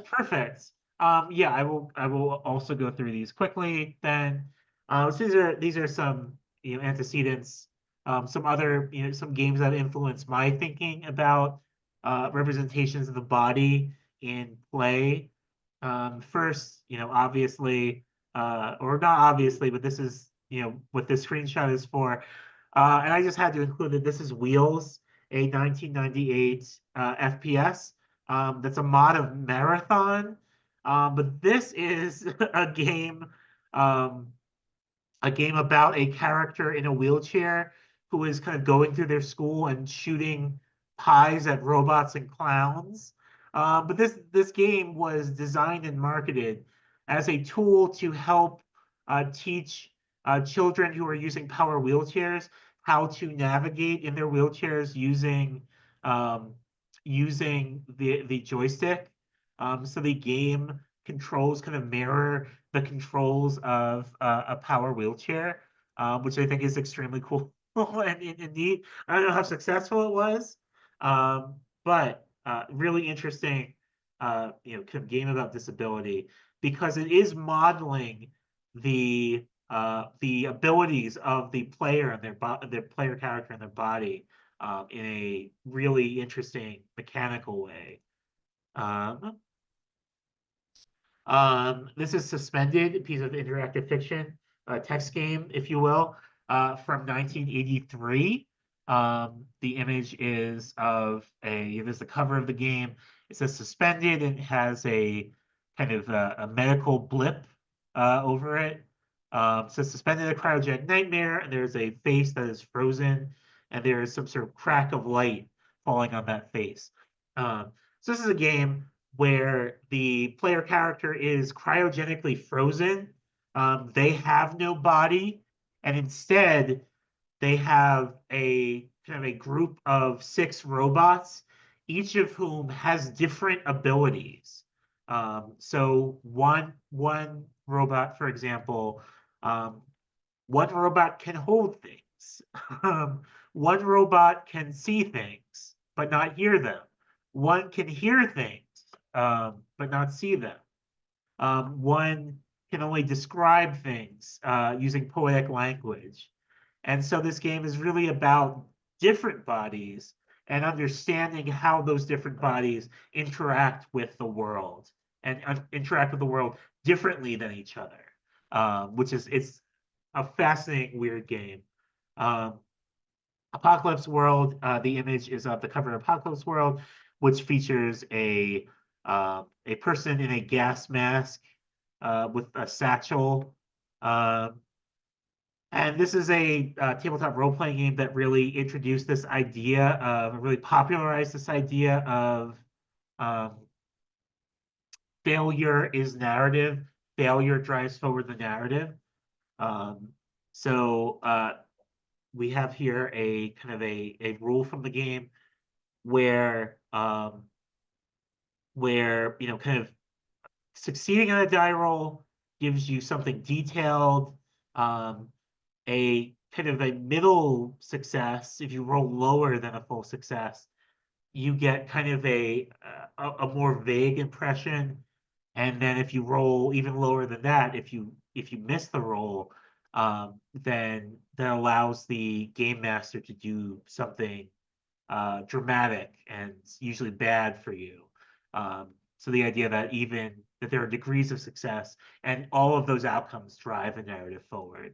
Perfect. Yeah, I will also go through these quickly then. So these are some, antecedents, some other, some games that influence my thinking about representations of the body in play. First, obviously, or not obviously, but this is, what this screenshot is for. And I just had to include that this is Wheels, a 1998 FPS. That's a mod of Marathon. But this is um, a game about a character in a wheelchair who is kind of going through their school and shooting pies at robots and clowns. But this game was designed and marketed as a tool to help teach children who are using power wheelchairs how to navigate in their wheelchairs um, using the joystick. So the game controls kind of mirror the controls of a power wheelchair, which I think is extremely cool and neat. I don't know how successful it was, but really interesting, kind of game about disability, because it is modeling the abilities of the player and their player character and their body in a really interesting mechanical way. Um, this is Suspended, a piece of interactive fiction, a text game, if you will, from 1983. The image is the cover of the game. It says Suspended, and it has a kind of a medical blip over it. It says Suspended, a cryogenic nightmare, and there's a face that is frozen, and there is some sort of crack of light falling on that face. So this is a game where the player character is cryogenically frozen. They have no body, and instead they have a kind of a group of 6 robots, each of whom has different abilities. So one robot, for example, um, one robot can hold things. One robot can see things but not hear them. One can hear things but not see them. One can only describe things using poetic language. And so this game is really about different bodies and understanding how those different bodies interact with the world, and interact with the world differently than each other, which is it's a fascinating, weird game. Um, Apocalypse World, the image is of the cover of Apocalypse World, which features a person in a gas mask with a satchel. And this is a tabletop role-playing game that really introduced this idea of, really popularized this idea of Um, Failure is narrative. Failure drives forward the narrative. Um, so we have here a kind of a rule from the game where kind of succeeding on a die roll gives you something detailed. Um, a kind of a middle success, if you roll lower than a full success, you get kind of a more vague impression. And then if you roll even lower than that, if you miss the roll, then that allows the game master to do something dramatic and usually bad for you. So the idea that even that there are degrees of success and all of those outcomes drive the narrative forward.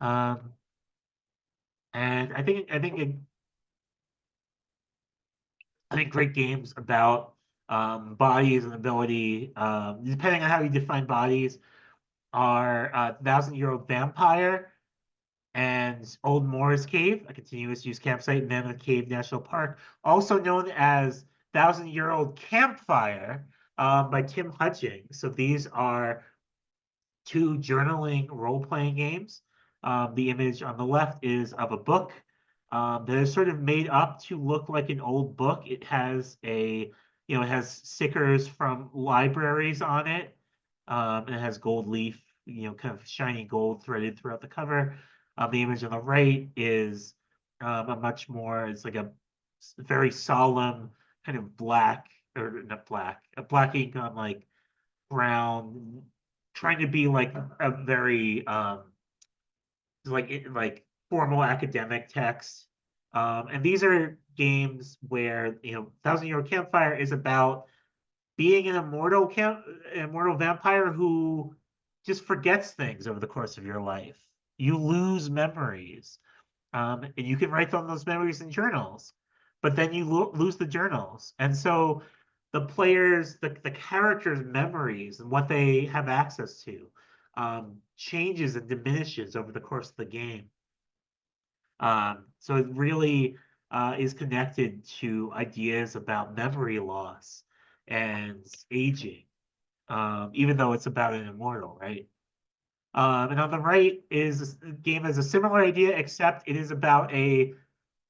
Um, and I think great games about bodies and ability, depending on how you define bodies, are Thousand-Year-Old Vampire and Old Moore's Cave, a continuous use campsite in Mammoth Cave National Park, also known as Thousand-Year-Old Campfire by Tim Hutchings. So these are two journaling role-playing games. The image on the left is of a book that is sort of made up to look like an old book. It has stickers from libraries on it, and it has gold leaf, kind of shiny gold threaded throughout the cover. The image on the right is it's like a very solemn kind of black, or not black, a black ink on like brown, trying to be like a very like formal academic text. And these are games where Thousand-Year-Old Campfire is about being an immortal vampire who just forgets things over the course of your life. You lose memories, and you can write down those memories in journals, but then you lose the journals, and so the characters' memories and what they have access to changes and diminishes over the course of the game. So it really is connected to ideas about memory loss and aging, even though it's about an immortal, right? And on the right is a game has a similar idea, except it is about a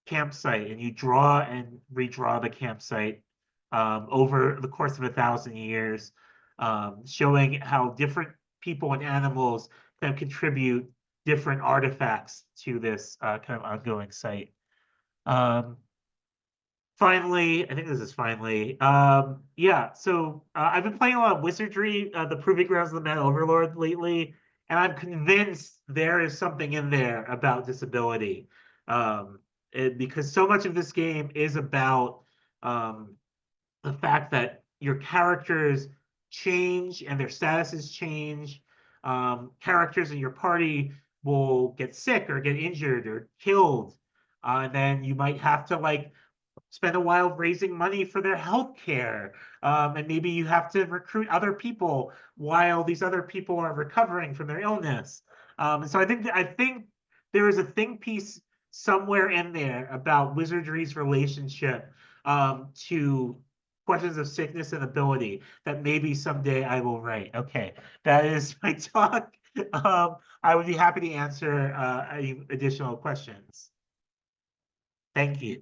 campsite, and you draw and redraw the campsite over the course of 1,000 years, showing how different people and animals can contribute different artifacts to this kind of ongoing site. Um, Finally, I think this is finally. Yeah, so I've been playing a lot of Wizardry, the Proving Grounds of the Mad Overlord lately, and I'm convinced there is something in there about disability. Because so much of this game is about um, the fact that your characters change and their statuses change. Characters in your party will get sick or get injured or killed. And then you might have to like spend a while raising money for their health care. And maybe you have to recruit other people while these other people are recovering from their illness. And so I think there is a think piece somewhere in there about wizardry's relationship to questions of sickness and ability that maybe someday I will write. Okay, that is my talk. I would be happy to answer any additional questions. Thank you.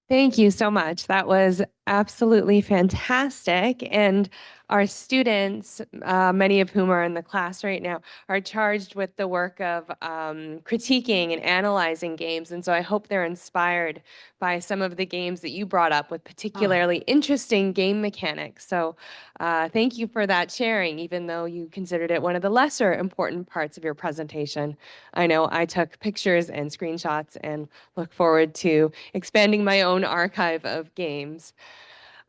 Thank you so much. That was absolutely fantastic. And our students, many of whom are in the class right now, are charged with the work of critiquing and analyzing games. And so I hope they're inspired by some of the games that you brought up with particularly interesting game mechanics. So thank you for that sharing, even though you considered it one of the lesser important parts of your presentation. I know I took pictures and screenshots and look forward to expanding my own archive of games.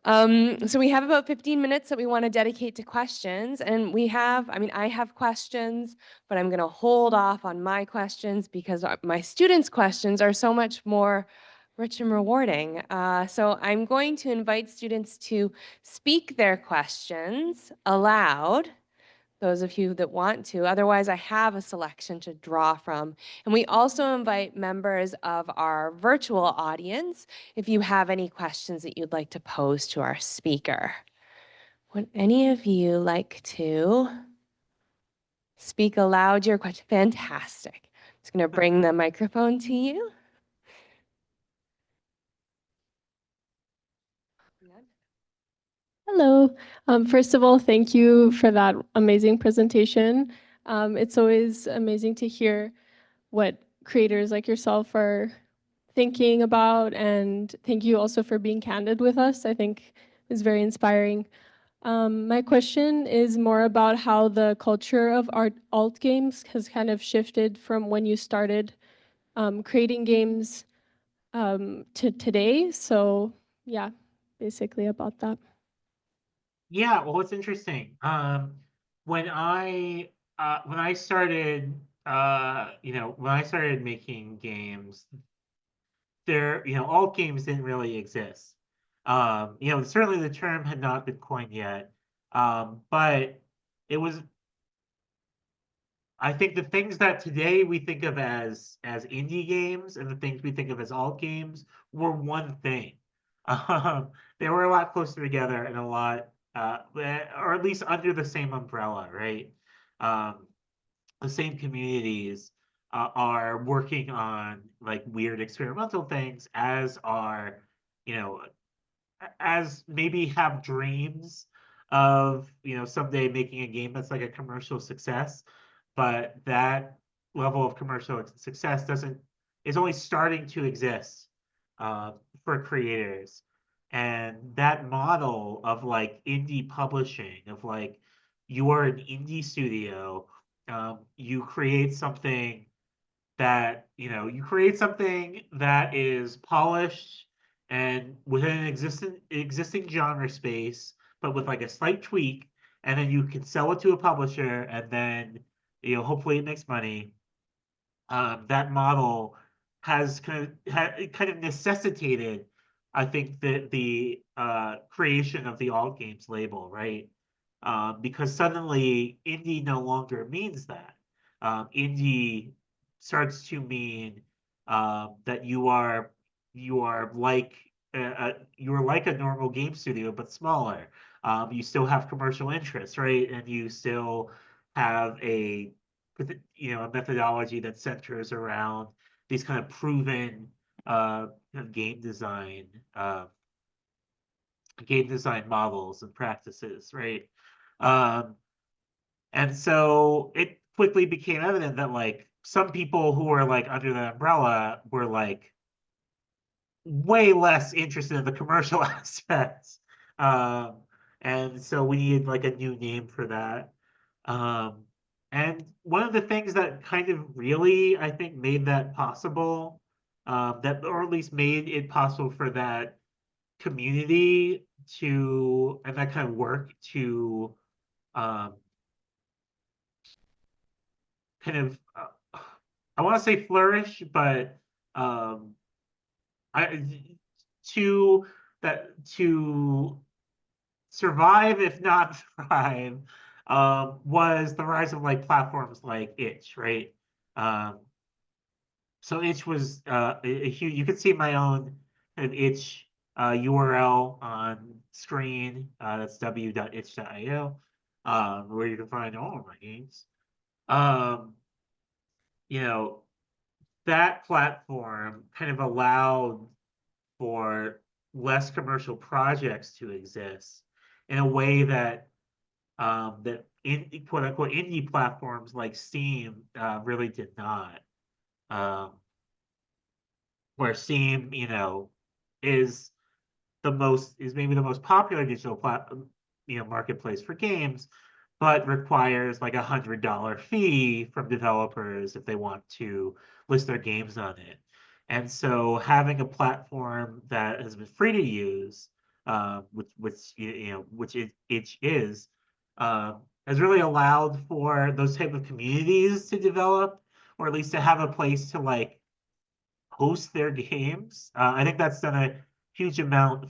So we have about 15 minutes that we want to dedicate to questions. And I have questions, but I'm going to hold off on my questions because my students' questions are so much more rich and rewarding. So I'm going to invite students to speak their questions aloud those of you that want to. Otherwise, I have a selection to draw from. And we also invite members of our virtual audience if you have any questions that you'd like to pose to our speaker. Would any of you like to speak aloud your question? Fantastic. I'm just going to bring the microphone to you. Hello. First of all, thank you for that amazing presentation. It's always amazing to hear what creators like yourself are thinking about, and thank you also for being candid with us. I think it's very inspiring. My question is more about how the culture of alt games has kind of shifted from when you started creating games to today. So yeah, basically about that. Yeah, well, it's interesting. When I started when I started making games, alt games didn't really exist. Certainly the term had not been coined yet. But it was I think the things that today we think of as indie games and the things we think of as alt games were one thing. They were a lot closer together and a lot, or at least under the same umbrella, right? Um, the same communities are working on like weird experimental things, you know, as maybe have dreams of someday making a game that's like a commercial success, but that level of commercial success doesn't is only starting to exist uh, for creators. And that model of like indie publishing, of like you are an indie studio, you create something you create something that is polished and within an existing genre space, but with like a slight tweak, and then you can sell it to a publisher, and then hopefully it makes money. That model has kind of necessitated, I think, the creation of the alt games label, right? Because suddenly indie no longer means that. Indie starts to mean that you are like a normal game studio but smaller. You still have commercial interests, right? And you still have a methodology that centers around these kind of proven game design uh, game design models and practices, right? Um, and so it quickly became evident that like some people who were like under the umbrella were like way less interested in the commercial aspects. Um, and so we needed like a new name for that. Um, and one of the things that kind of really, I think, made that possible, or at least made it possible for that community and that kind of work to um, kind of, I want to say flourish, but um, I to to survive, if not thrive, was the rise of like platforms like Itch, right? Um, so Itch was a huge. You could see my own kind of Itch URL on screen. That's w.itch.io, where you can find all of my games. Um, you know, that platform kind of allowed for less commercial projects to exist in a way that in quote unquote indie platforms like Steam really did not. Um, where Steam, is is maybe the most popular digital marketplace for games, but requires like $100 fee from developers if they want to list their games on it. And so having a platform that has been free to use, which is, has really allowed for those type of communities to develop, or at least to have a place to like host their games. I think that's done a huge amount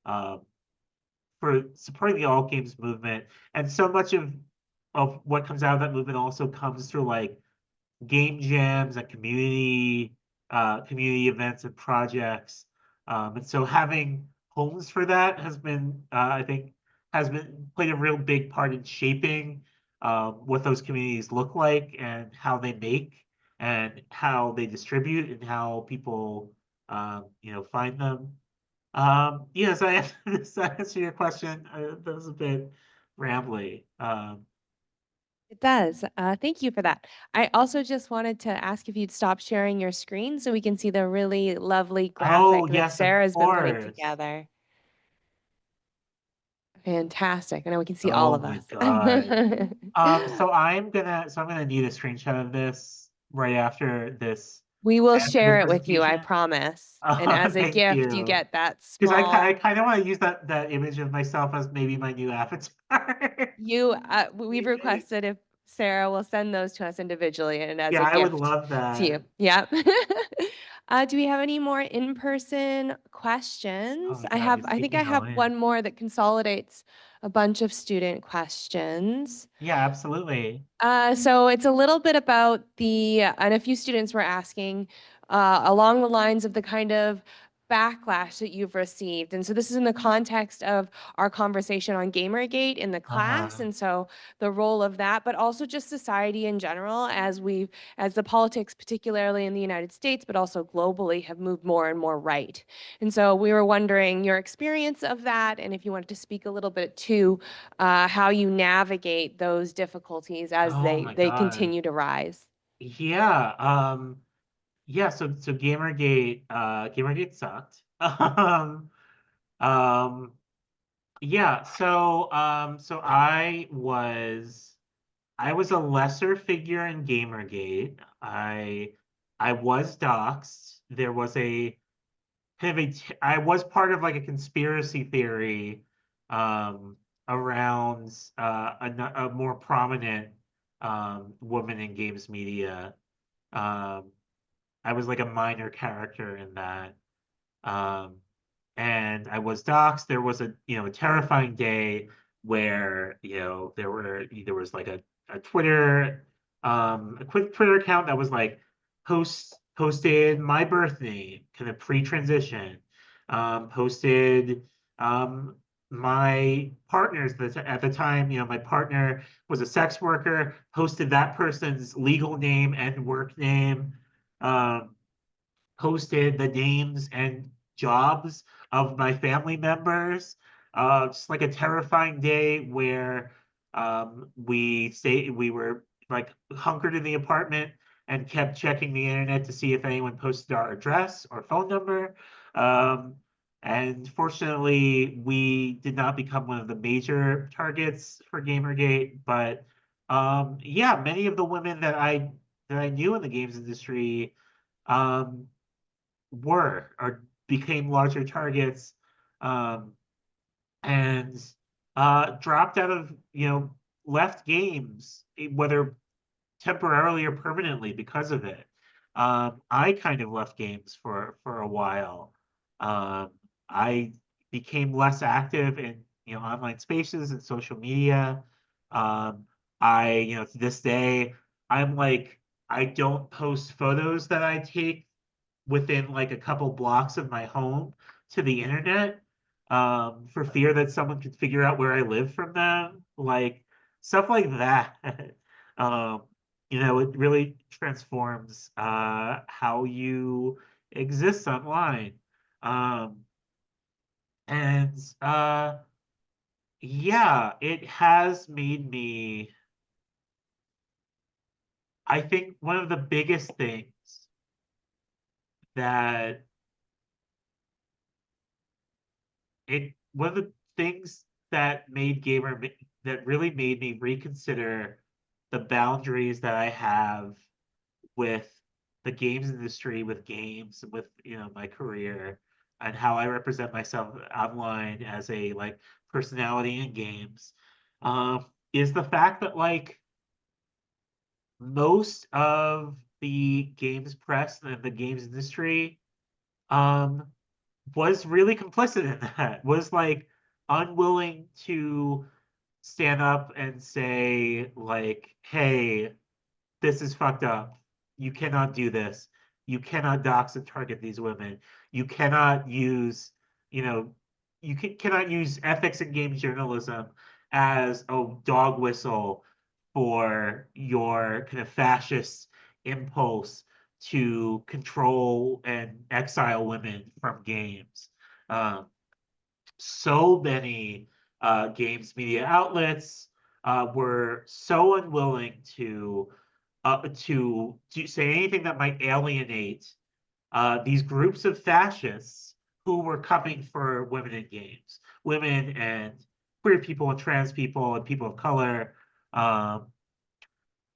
uh, for supporting the all games movement. And so much of of what comes out of that movement also comes through like game jams and community events and projects. And so having homes for that has been, I think, has been played a real big part in shaping what those communities look like and how they make and how they distribute and how people, find them. Yes, does that answer your question? That was a bit rambly. It does. Thank you for that. I also just wanted to ask if you'd stop sharing your screen so we can see the really lovely Oh, graphic that yes, of Sarah's been putting course. together. Fantastic. I know we can see all Oh of my us. God. So I'm gonna need a screenshot of this right after this We will this share it with you, I presentation. promise. And as a Thank gift, you you. get that Because I small. kind of want to use that image of myself as maybe my new avatar. We've requested if Sarah will send those to us individually and as Yeah, a I would gift love to you. that. Yeah. Do we have any more in-person Oh questions? my God, just I keep think me I have going. one more that consolidates a bunch of student questions. Yeah, absolutely. So it's a little bit about and a few students were asking along the lines of the kind of backlash that you've received. And so this is in the context of our conversation on Gamergate in the class. Uh-huh. And so the role of that, but also just society in general as the politics, particularly in the United States, but also globally, have moved more and more right. And so we were wondering your experience of that, and if you wanted to speak a little bit to how you navigate those difficulties as Oh my they God. continue to rise. Yeah. Yeah, so Gamergate sucked. Um, yeah, so I was a lesser figure in Gamergate. I was doxxed. There was a kind of I was part of like a conspiracy theory um around a more prominent woman in games media. Um I was like a minor character in that. Um, and I was doxxed. There was a terrifying day where, there was like a a quick Twitter account that was like posted my birth name, kind of pre-transition, posted um, my partners that at the time, my partner was a sex worker, posted that person's legal name and work name. Um, Posted the names and jobs of my family members. Just like a terrifying day where we were like hunkered in the apartment and kept checking the internet to see if anyone posted our address or phone number. Um, and fortunately, we did not become one of the major targets for Gamergate. But yeah, many of the women that I knew in the games industry um, were or became larger targets um, and dropped out of left games, whether temporarily or permanently because of it. I kind of left games for a while. Um, I became less active in online spaces and social media. Um, to this day, I'm like I don't post photos that I take within like a couple blocks of my home to the internet for fear that someone could figure out where I live from them, like stuff like that. um, it really transforms how you exist online. Um, and yeah, it has made me, I think one of the biggest things that one of the things that really made me reconsider the boundaries that I have with the games industry, with games, with my career, and how I represent myself online as a like personality in games, is the fact that like most of the games press and the games industry um was really complicit in that, was like unwilling to stand up and say, like, hey, this is fucked up. You cannot do this. You cannot dox and target these women. You cannot use, you know, cannot use ethics in game journalism as a dog whistle for your kind of fascist impulse to control and exile women from games. Um, so many games media outlets were so unwilling to say anything that might alienate these groups of fascists who were coming for women in games, women and queer people and trans people and people of color. Um,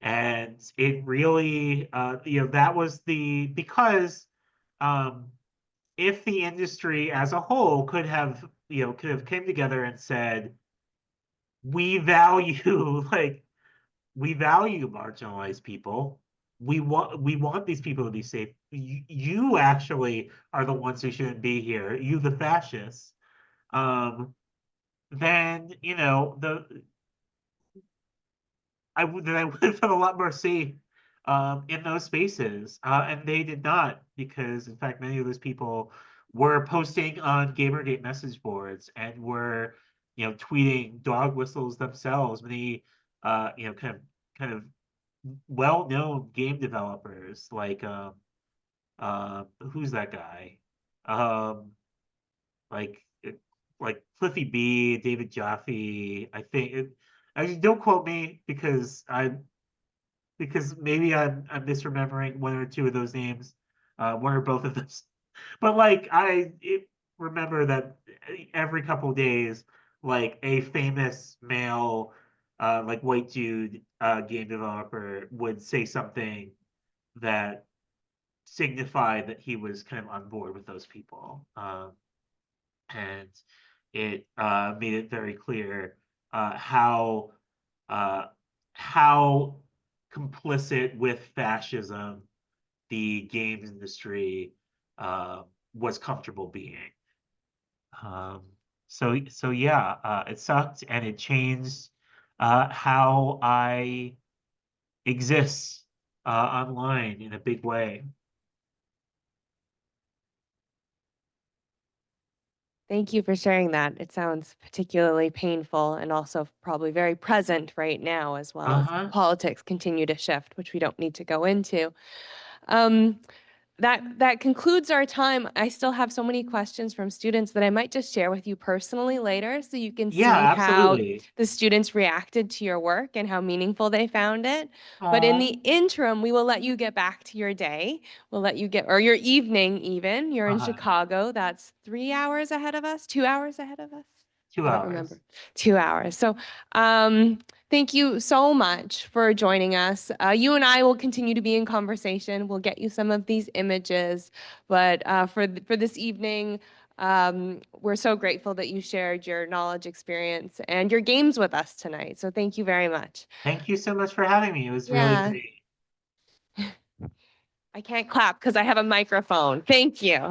and it really, that was because um, if the industry as a whole could have came together and said, we value like we value marginalized people. We want these people to be safe. You actually are the ones who shouldn't be here. You, the fascists. Then I would have felt a lot more safe in those spaces, and they did not, because in fact many of those people were posting on Gamergate message boards and were tweeting dog whistles themselves. Many kind of well-known game developers like who's that guy? Um, like like Cliffy B, David Jaffe. I think actually don't quote me because maybe I'm misremembering one or two of those names, one or both of those. But like remember that every couple of days, like a famous male, like white dude, game developer would say something that signified that he was kind of on board with those people, and it made it very clear how uh, how complicit with fascism the games industry uh, was comfortable being. Um, so yeah, it sucked and it changed how I exist online in a big way. Thank you for sharing that. It sounds particularly painful and also probably very present right now, as well as Uh-huh. politics continue to shift, which we don't need to go into. Um, that concludes our time. I still have so many questions from students that I might just share with you personally later, so you can Yeah, see how absolutely. the students reacted to your work and how meaningful they found it. But in the Aw. interim, we will let you get back to your day. We'll let you or your evening even. You're in Uh-huh. Chicago. That's 3 hours ahead of us, 2 hours ahead of us. Two I don't hours. remember. 2 hours. So thank you so much for joining us. You and I will continue to be in conversation. We'll get you some of these images, but for this evening, we're so grateful that you shared your knowledge, experience, and your games with us tonight. So thank you very much. Thank you so much for having me. It was really Yeah, great. I can't clap because I have a microphone. Thank you.